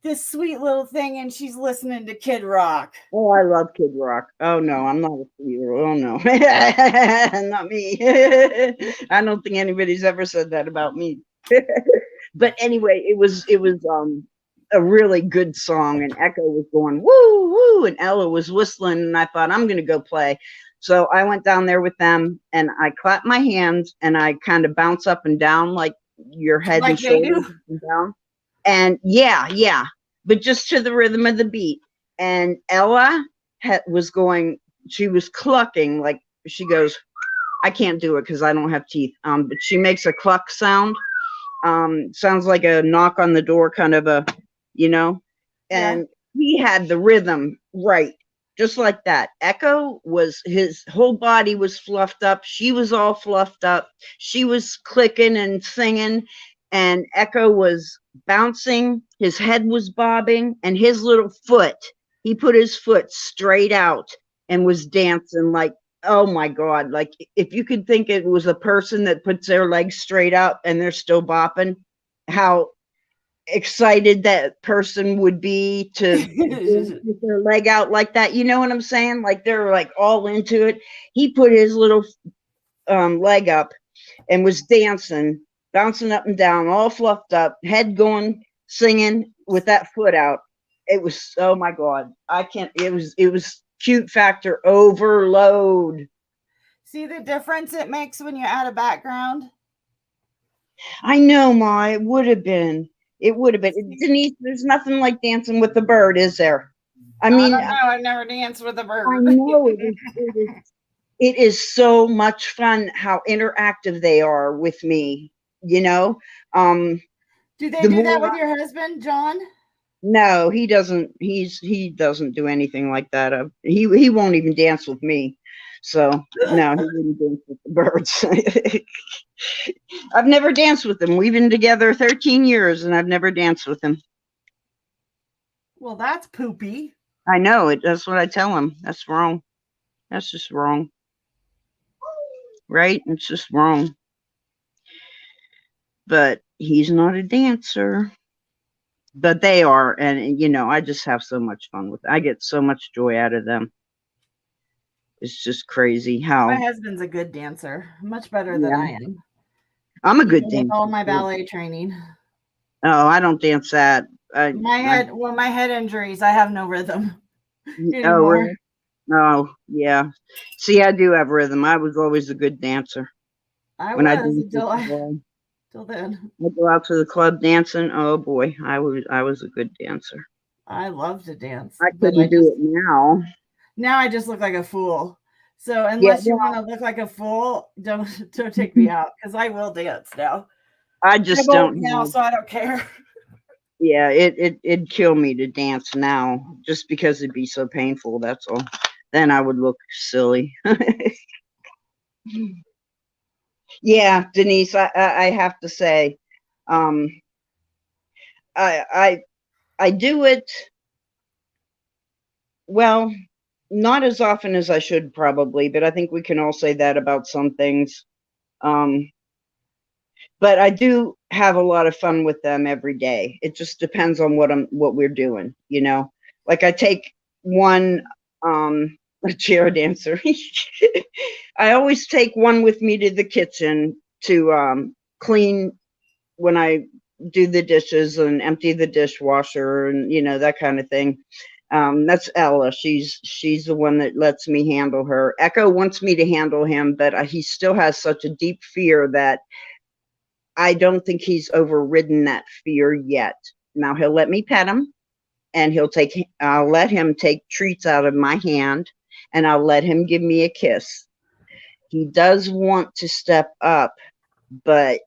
this sweet little thing, and she's listening to Kid Rock. Oh, I love Kid Rock. Oh no, I'm not a 3-year-old. Oh no, not me. I don't think anybody's ever said that about me. But anyway, it was a really good song, and Echo was going woo woo, and Ella was whistling, and I thought I'm gonna go play. So I went down there with them, and I clapped my hands, and I kind of bounce up and down like your head Like and they shoulders do. up and down, and yeah, but just to the rhythm of the beat. And Ella was going, she was clucking, like she goes, I can't do it because I don't have teeth, but she makes a cluck sound. Sounds like a knock on the door, kind of a, you know, and he had the rhythm right, just like that. Echo was, his whole body was fluffed up. She was all fluffed up. She was clicking and singing, and Echo was bouncing. His head was bobbing, and his little foot, he put his foot straight out and was dancing like, oh my God, like if you could think it was a person that puts their legs straight up and they're still bopping, how excited that person would be to put their leg out like that. You know what I'm saying? Like they're like all into it. He put his little leg up and was dancing, bouncing up and down, all fluffed up, head going, singing with that foot out. It was, oh my God, I can't, it was cute factor overload. See the difference it makes when you add a background? I know, Ma, it would have been. It would have been. Denise, there's nothing like dancing with the bird, is there? I mean, I don't know. I've never danced with a I bird. know it is so much fun how interactive they are with me, you know? Do they The do that more with your husband, John? No, he doesn't. He doesn't do anything like that. He won't even dance with me. So no, he wouldn't dance with the birds. I've never danced with him. We've been together 13 years, and I've never danced with him. Well, that's poopy. I know it. That's what I tell him. That's wrong. That's just wrong. Right? It's just wrong. But he's not a dancer. But they are, and you know, I just have so much fun with it. I get so much joy out of them. It's just crazy how My husband's a good dancer, much better than I am. I'm a He good did dancer. all my ballet training. Oh, I don't dance that. My head injuries, I have no rhythm Oh, anymore. really? Oh, yeah. See, I do have rhythm. I was always a good dancer. I When I was did till then. I go out to the club dancing. Oh boy, I was a good dancer. I love to dance, I but couldn't do it now. now I just look like a fool. So Yeah, unless you want to look like a fool, don't take me out because I will dance now. I just I'm old don't now, have. so I don't care. Yeah, it'd kill me to dance now just because it'd be so painful. That's all. Then I would look silly. Yeah, Denise, I have to say, um, I do it well, not as often as I should probably, but I think we can all say that about some things. But I do have a lot of fun with them every day. It just depends on what we're doing, you know. Like I take one a chair dancer. I always take one with me to the kitchen to clean when I do the dishes and empty the dishwasher and you know that kind of thing. That's Ella. She's the one that lets me handle her. Echo wants me to handle him, but he still has such a deep fear that I don't think he's overridden that fear yet. Now he'll let me pet him, and I'll let him take treats out of my hand, and I'll let him give me a kiss. He does want to step up, but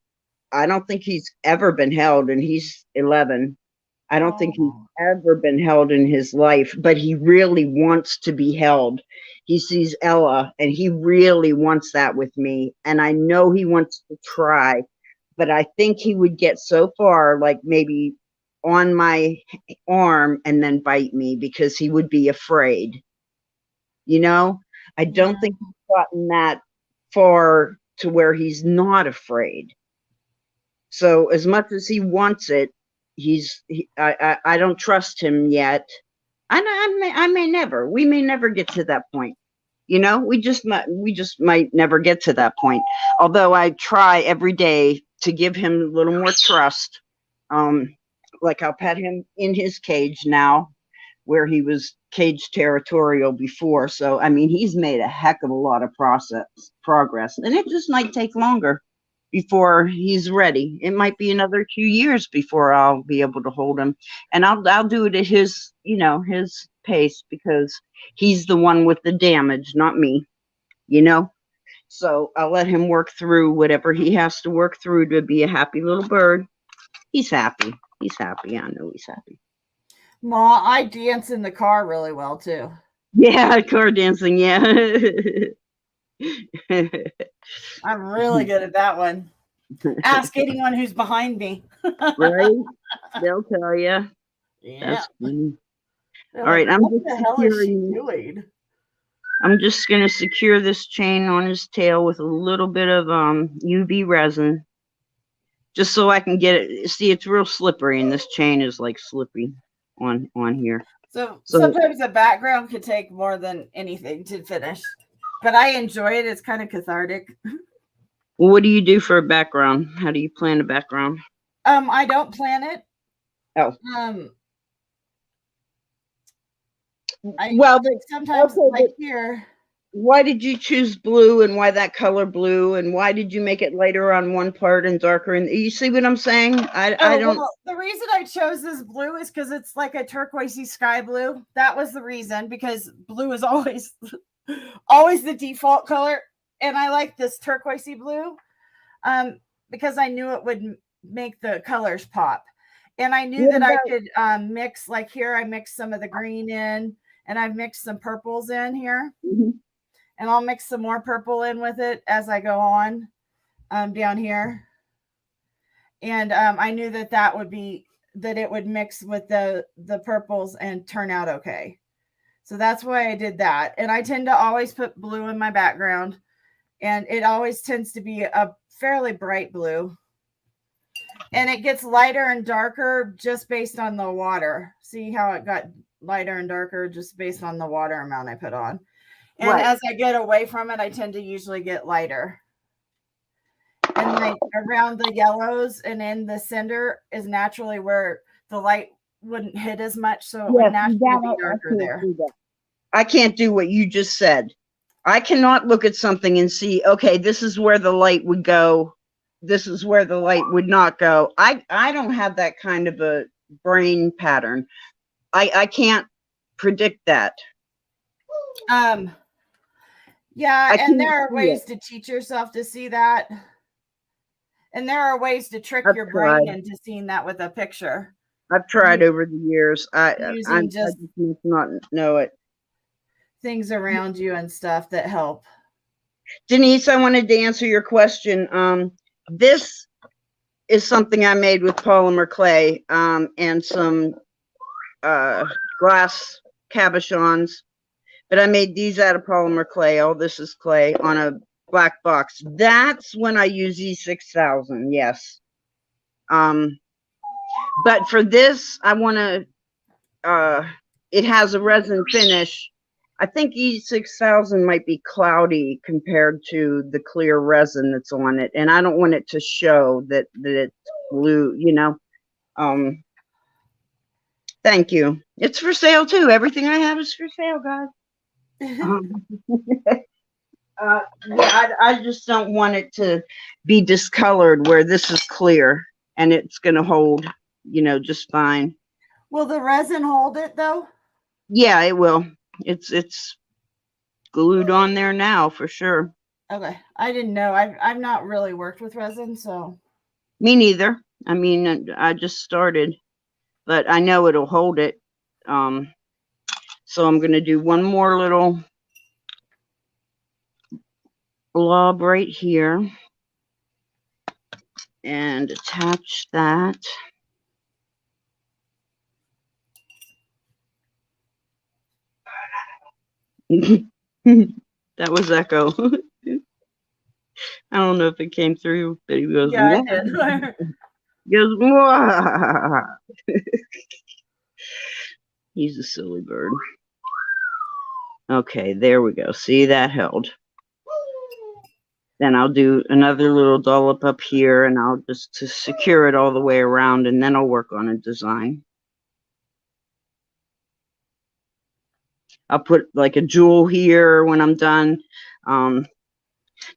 I don't think he's ever been held, and he's 11. I don't think he's ever been held in his life, but he really wants to be held. He sees Ella, and he really wants that with me, and I know he wants to try, but I think he would get so far, like maybe on my arm and then bite me because he would be afraid. You know, I don't think he's gotten that far to where he's not afraid. So as much as he wants it, I don't trust him yet. I may never. We may never get to that point. You know, we just might never get to that point. Although I try every day to give him a little more trust. Like I'll pet him in his cage now, where he was cage territorial before. So I mean, he's made a heck of a lot of progress, and it just might take longer before he's ready. It might be another 2 years before I'll be able to hold him, and I'll do it at his, you know, his pace, because he's the one with the damage, not me, you know. So I'll let him work through whatever he has to work through to be a happy little bird. He's happy. He's happy. I know he's happy. Ma, I dance in the car really well too. Yeah, car dancing. Yeah. I'm really good at that one. Ask anyone who's behind me. Right? They'll tell you. Yeah. That's funny. They're All right, like, I'm what just the hell is she securing- doing? I'm just going to secure this chain on his tail with a little bit of UV resin, just so I can get it. See, it's real slippery, and this chain is like slippy on here. So So- sometimes the background could take more than anything to finish, but I enjoy it. It's kind of cathartic. Well, what do you do for a background? How do you plan a background? I don't plan it. Oh. Well, sometimes okay, like here. Why did you choose blue, and why that color blue, and why did you make it lighter on one part and darker? And you see what I'm saying? I don't. Well, the reason I chose this blue is because it's like a turquoisey sky blue. That was the reason, because blue is always the default color, and I like this turquoisey blue because I knew it would make the colors pop, and I knew that I could mix, like here I mixed some of the green in, and I've mixed some purples in here. Mm-hmm. And I'll mix some more purple in with it as I go on down here. And I knew that it would mix with the purples and turn out okay. So that's why I did that. And I tend to always put blue in my background, and it always tends to be a fairly bright blue. And it gets lighter and darker just based on the water. See how it got lighter and darker just based on the water amount I put on. And Right. as I get away from it, I tend to usually get lighter. And like around the yellows and in the center is naturally where the light wouldn't hit as much. So it would naturally be darker there. I can't do what you just said. I cannot look at something and see, okay, this is where the light would go. This is where the light would not go. I don't have that kind of a brain pattern. I can't predict that. Yeah, and there are see ways it. to teach yourself to see that. And there are ways to trick I've your brain tried. into seeing that with a picture. I've tried over the years. I Using just must not know it. Things around you and stuff that help. Denise, I wanted to answer your question. This is something I made with polymer clay and some glass cabochons, but I made these out of polymer clay. All this is clay on a black box. That's when I use E6000. Yes. But for this, I want to, it has a resin finish. I think E6000 might be cloudy compared to the clear resin that's on it. And I don't want it to show that it's blue, you know. Thank you. It's for sale too. Everything I have is for sale, guys. Yeah, I just don't want it to be discolored where this is clear and it's going to hold, you know, just fine. Will the resin hold it though? Yeah, it will. It's glued on there now for sure. Okay. I didn't know. I've not really worked with resin, so. Me neither. I mean, I just started, but I know it'll hold it. So I'm going to do one more little blob right here and attach that. That was Echo. I don't know if it came through, but he goes, Yeah, I did. He goes, "Mwah." He's a silly bird. Okay, there we go. See, that held. Then I'll do another little dollop up here, and I'll just to secure it all the way around, and then I'll work on a design. I'll put like a jewel here when I'm done.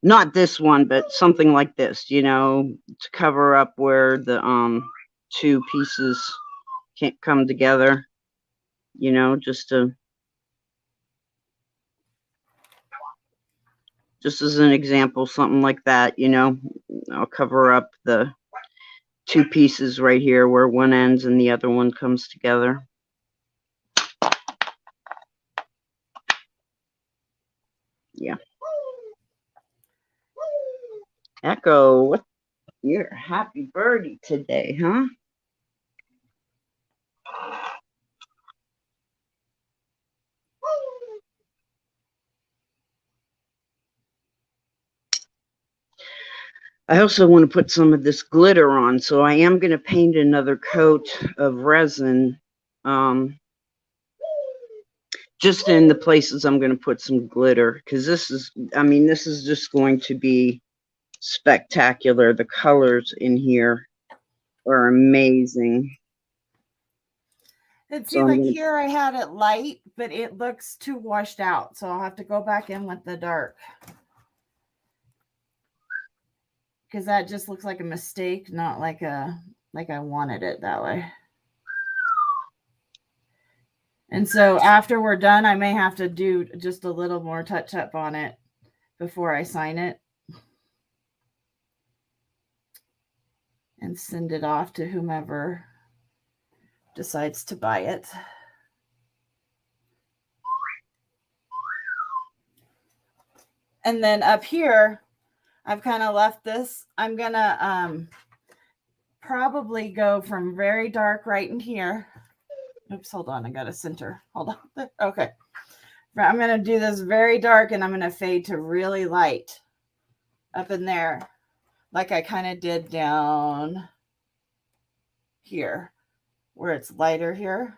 Not this one, but something like this, you know, to cover up where the two pieces can't come together, you know, just as an example, something like that, you know. I'll cover up the two pieces right here where one ends and the other one comes together. Yeah. Echo, what? You're a happy birdie today, huh? I also want to put some of this glitter on, so I am going to paint another coat of resin, just in the places I'm going to put some glitter, because this is, I mean, this is just going to be spectacular. The colors in here are amazing. And see, like here I had it light, but it looks too washed out, so I'll have to go back in with the dark. Because that just looks like a mistake, not like I wanted it that way. And so after we're done, I may have to do just a little more touch up on it before I sign it and send it off to whomever decides to buy it. And then up here, I've kind of left this. I'm going to probably go from very dark right in here. Oops, hold on. I got to center. Hold on. Okay. I'm going to do this very dark, and I'm going to fade to really light up in there, like I kind of did down here, where it's lighter here.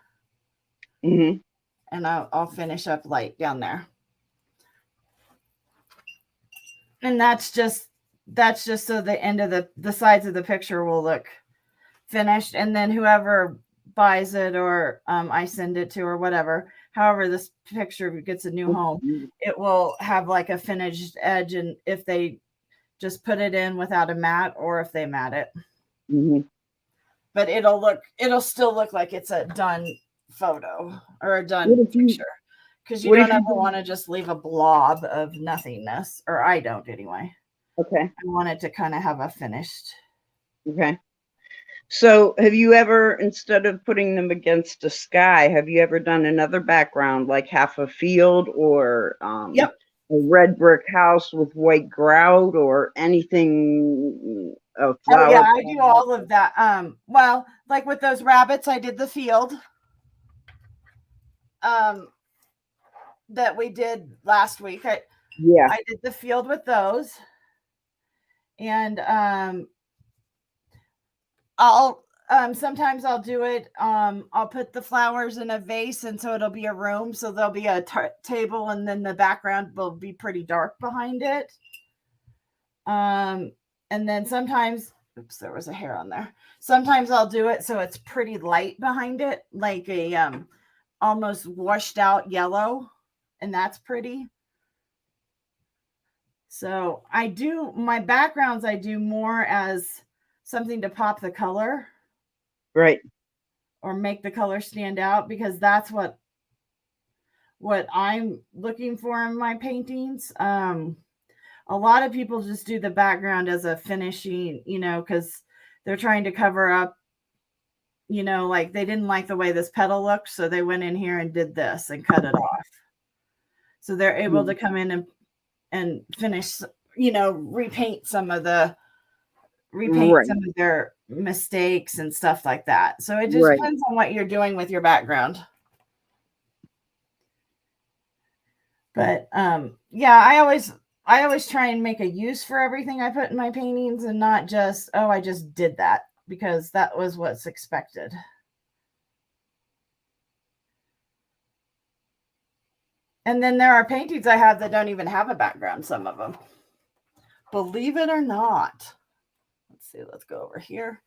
Mm-hmm. And I'll finish up light down there. And that's just so the end of the sides of the picture will look finished. And then whoever buys it, or I send it to, or whatever, however this picture gets a new home, it will have like a finished edge. And if they just put it in without a mat, or if they mat it, but it'll still look like it's a done photo or a done picture. Because you don't ever want to just leave a blob of nothingness, or I don't anyway. Okay. I want it to kind of have a finished. Okay. So have you ever, instead of putting them against a sky, have you ever done another background, like half a field, or Yep, a red brick house with white grout, or anything, a flower? Oh yeah, I do all of that. Well, like with those rabbits, I did the field. That we did last week. I did the field with those. And I'll sometimes I'll do it. I'll put the flowers in a vase, and so it'll be a room. So there'll be a table, and then the background will be pretty dark behind it. And then sometimes, oops, there was a hair on there. Sometimes I'll do it so it's pretty light behind it, like a almost washed out yellow, and that's pretty. So I do my backgrounds, I do more as something to pop the color. Right. Or make the color stand out, because that's what I'm looking for in my paintings. A lot of people just do the background as a finishing, you know, because they're trying to cover up, you know, like they didn't like the way this petal looked, so they went in here and did this and cut it off. So they're able to come in and finish, you know, repaint some of their mistakes and stuff like that. So it just depends on what you're doing with your background. But yeah, I always try and make a use for everything I put in my paintings, and not just, oh, I just did that. because that was what's expected. And then there are paintings I have that don't even have a background, some of them. Believe it or not. Let's see, let's go over here.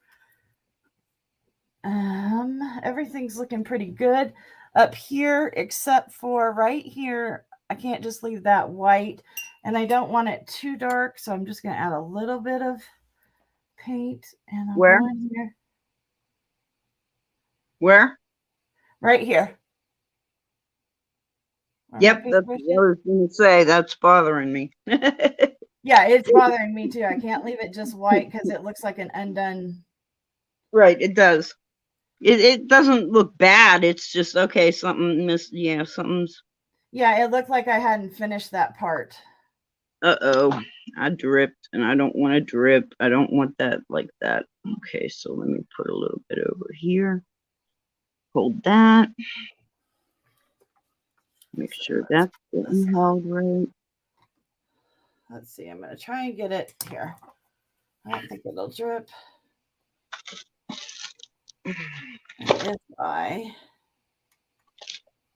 Everything's looking pretty good up here, except for right here. I can't just leave that white, and I don't want it too dark, so I'm just going to add a little bit of paint. And I'm Where? going here. Where? Right here. Yep, that's what I was going to say. That's bothering me. Yeah, it's bothering me too. I can't leave it just white because it looks like an undone. Right, it does. It doesn't look bad. It's just, okay, something missed. Yeah, something's. Yeah, it looked like I hadn't finished that part. Uh-oh, I dripped, and I don't want to drip. I don't want that like that. Okay, so let me put a little bit over here. Hold that. Make sure that's getting held right. Let's see. I'm going to try and get it here. I don't think it'll drip. If I...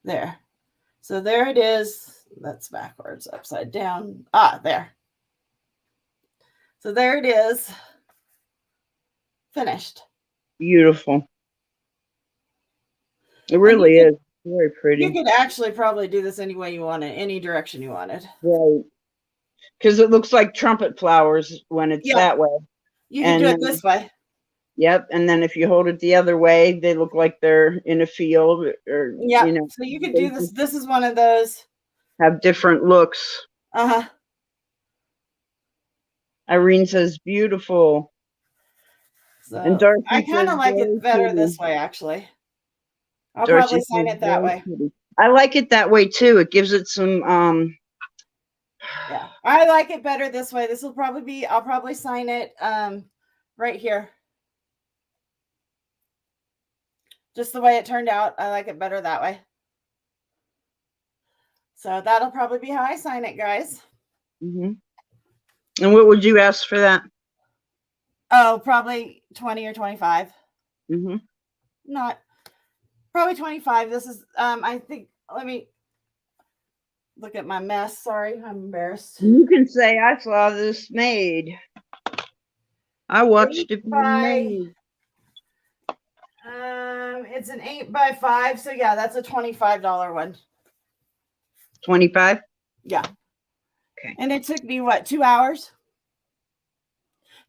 There. So there it is. That's backwards, upside down. Ah, there. So there it is. Finished. Beautiful. It really is. Very pretty. You could actually probably do this any way you want it, any direction you wanted. Right. Because it looks like trumpet flowers when it's that way. You can do it this way. Yep. And then if you hold it the other way, they look like they're in a field or, yeah. you know. So you could do this. This is one of those. Have different looks. Uh-huh. Irene says beautiful. So and Darcy I kind of like it better this way, actually. I'll probably sign it that way. I like it that way too. It gives it some yeah, I like it better this way. This will probably be, I'll probably sign it right here. Just the way it turned out. I like it better that way. So that'll probably be how I sign it, guys. Mm-hmm. And what would you ask for that? Oh, probably 20 or 25. Mm-hmm. Not probably 25. This is I think, let me look at my mess. Sorry, I'm embarrassed. You can say I saw this made. I watched it be made. It's an 8x5, so yeah, that's a $25 one. 25? Yeah. Okay. And it took me what, 2 hours?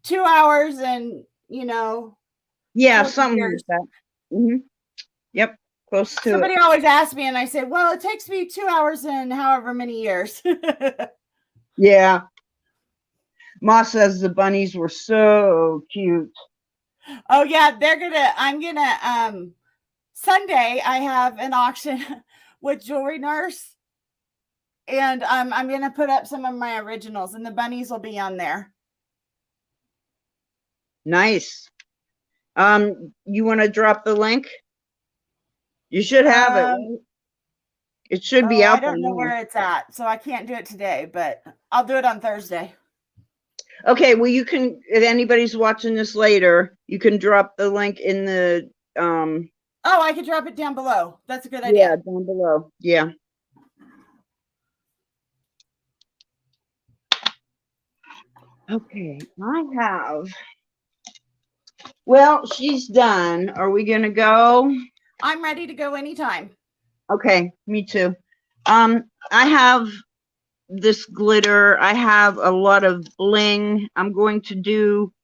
2 hours and, you know. Yeah, something like that. Mm-hmm. Yep, close to Somebody it. always asks me, and I say, well, it takes me 2 hours and however many years. Yeah. Ma says the bunnies were so cute. Oh, yeah, I'm gonna, Sunday, I have an auction with Jewelry Nurse. And I'm going to put up some of my originals, and the bunnies will be on there. Nice. You want to drop the link? You should have it. It should be out. I don't know where it's at, so I can't do it today, but I'll do it on Thursday. Okay, well, you can, if anybody's watching this later, you can drop the link in the oh, I could drop it down below. That's a good idea. Yeah, down below. Yeah. Okay, I have. Well, she's done. Are we gonna go? I'm ready to go anytime. Okay, me too. I have this glitter. I have a lot of bling. I'm going to do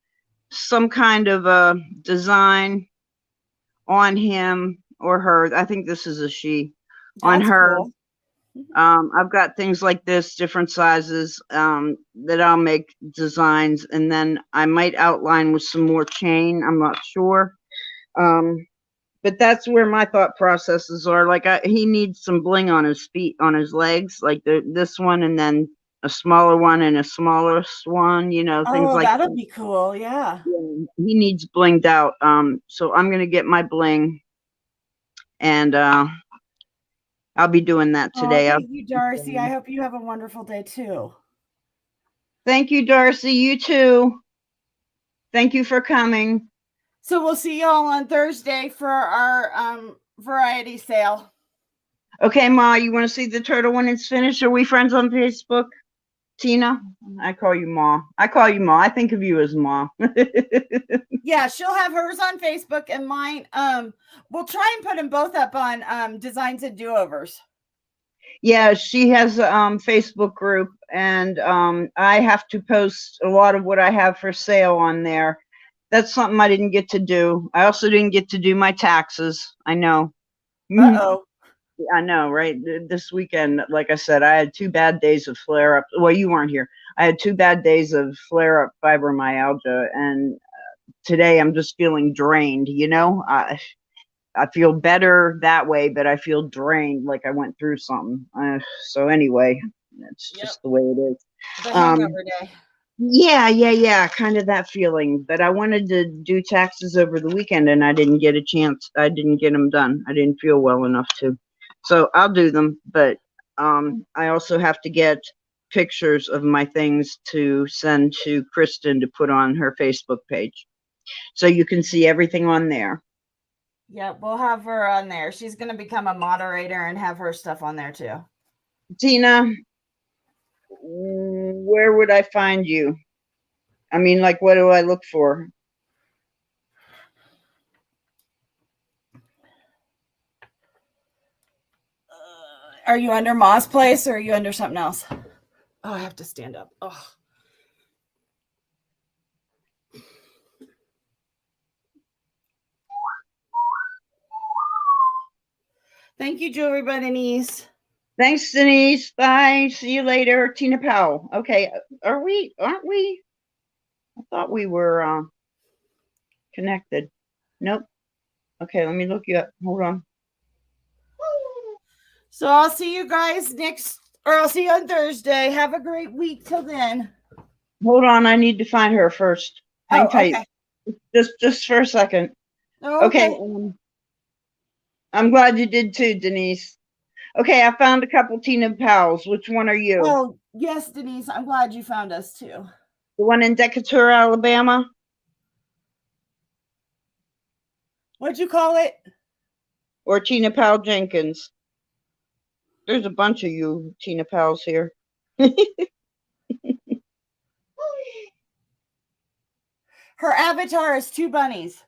some kind of a design on him or her. I think this is a she. On her. Cool. I've got things like this, different sizes, that I'll make designs, and then I might outline with some more chain. I'm not sure. But that's where my thought processes are. Like he needs some bling on his feet, on his legs, like this one, and then a smaller one and a smallest one, you know, things like that. That'll be cool. Yeah. He needs blinged out. So I'm going to get my bling, and, I'll be doing that today. Thank you, Darcy. I hope you have a wonderful day too. Thank you, Darcy. You too. Thank you for coming. So we'll see y'all on Thursday for our variety sale. Okay, Ma, you want to see the turtle when it's finished? Are we friends on Facebook? Tina? I call you Ma. I call you Ma. I think of you as Ma. Yeah, she'll have hers on Facebook and mine. We'll try and put them both up on Designs and Do-Overs. Yeah, she has a Facebook group, and I have to post a lot of what I have for sale on there. That's something I didn't get to do. I also didn't get to do my taxes. I know. Uh-oh. I know, right? This weekend, like I said, I had 2 bad days of flare up. Well, you weren't here. I had 2 bad days of flare up fibromyalgia, and today I'm just feeling drained. You know, I feel better that way, but I feel drained, like I went through something. So anyway, that's just the way it is. The hangover day. Yeah, kind of that feeling. But I wanted to do taxes over the weekend, and I didn't get a chance. I didn't get them done. I didn't feel well enough to. So I'll do them, but I also have to get pictures of my things to send to Kristen to put on her Facebook page, so you can see everything on there. Yeah, we'll have her on there. She's going to become a moderator and have her stuff on there too. Tina, where would I find you? I mean, like, what do I look for? Are you under Moss Place or are you under something else? Oh, I have to stand up. Oh. Thank you, Jewelry by Denise. Thanks, Denise. Bye. See you later. Tina Powell. Okay. Aren't we? I thought we were connected. Nope. Okay, let me look you up. Hold on. So I'll see you guys I'll see you on Thursday. Have a great week till then. Hold on. I need to find her first. Hang tight. Okay. Just for a second. Oh, okay. I'm glad you did too, Denise. Okay, I found a couple Tina Powells. Which one are you? Oh, yes, Denise. I'm glad you found us too. The one in Decatur, Alabama? What'd you call it? Or Tina Powell Jenkins? There's a bunch of you Tina Powells here. Her avatar is 2 bunnies.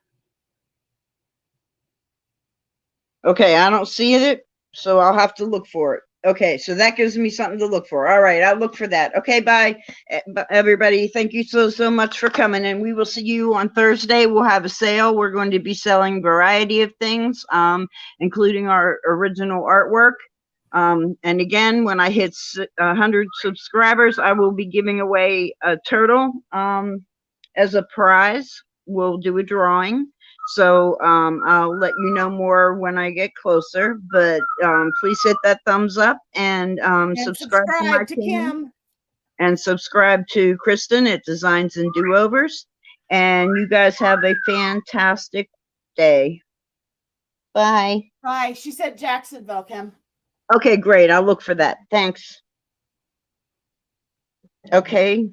Okay, I don't see it, so I'll have to look for it. Okay, so that gives me something to look for. All right, I'll look for that. Okay, bye, everybody. Thank you so much for coming, and we will see you on Thursday. We'll have a sale. We're going to be selling a variety of things, including our original artwork. And again, when I hit 100 subscribers, I will be giving away a turtle as a prize. We'll do a drawing. So I'll let you know more when I get closer, but please hit that thumbs up and subscribe to my channel. Kim. And subscribe to Kristen at Designs and Do-Overs. And you guys have a fantastic day. Bye. Bye. She said Jacksonville, Kim. Okay, great. I'll look for that. Thanks. Okay.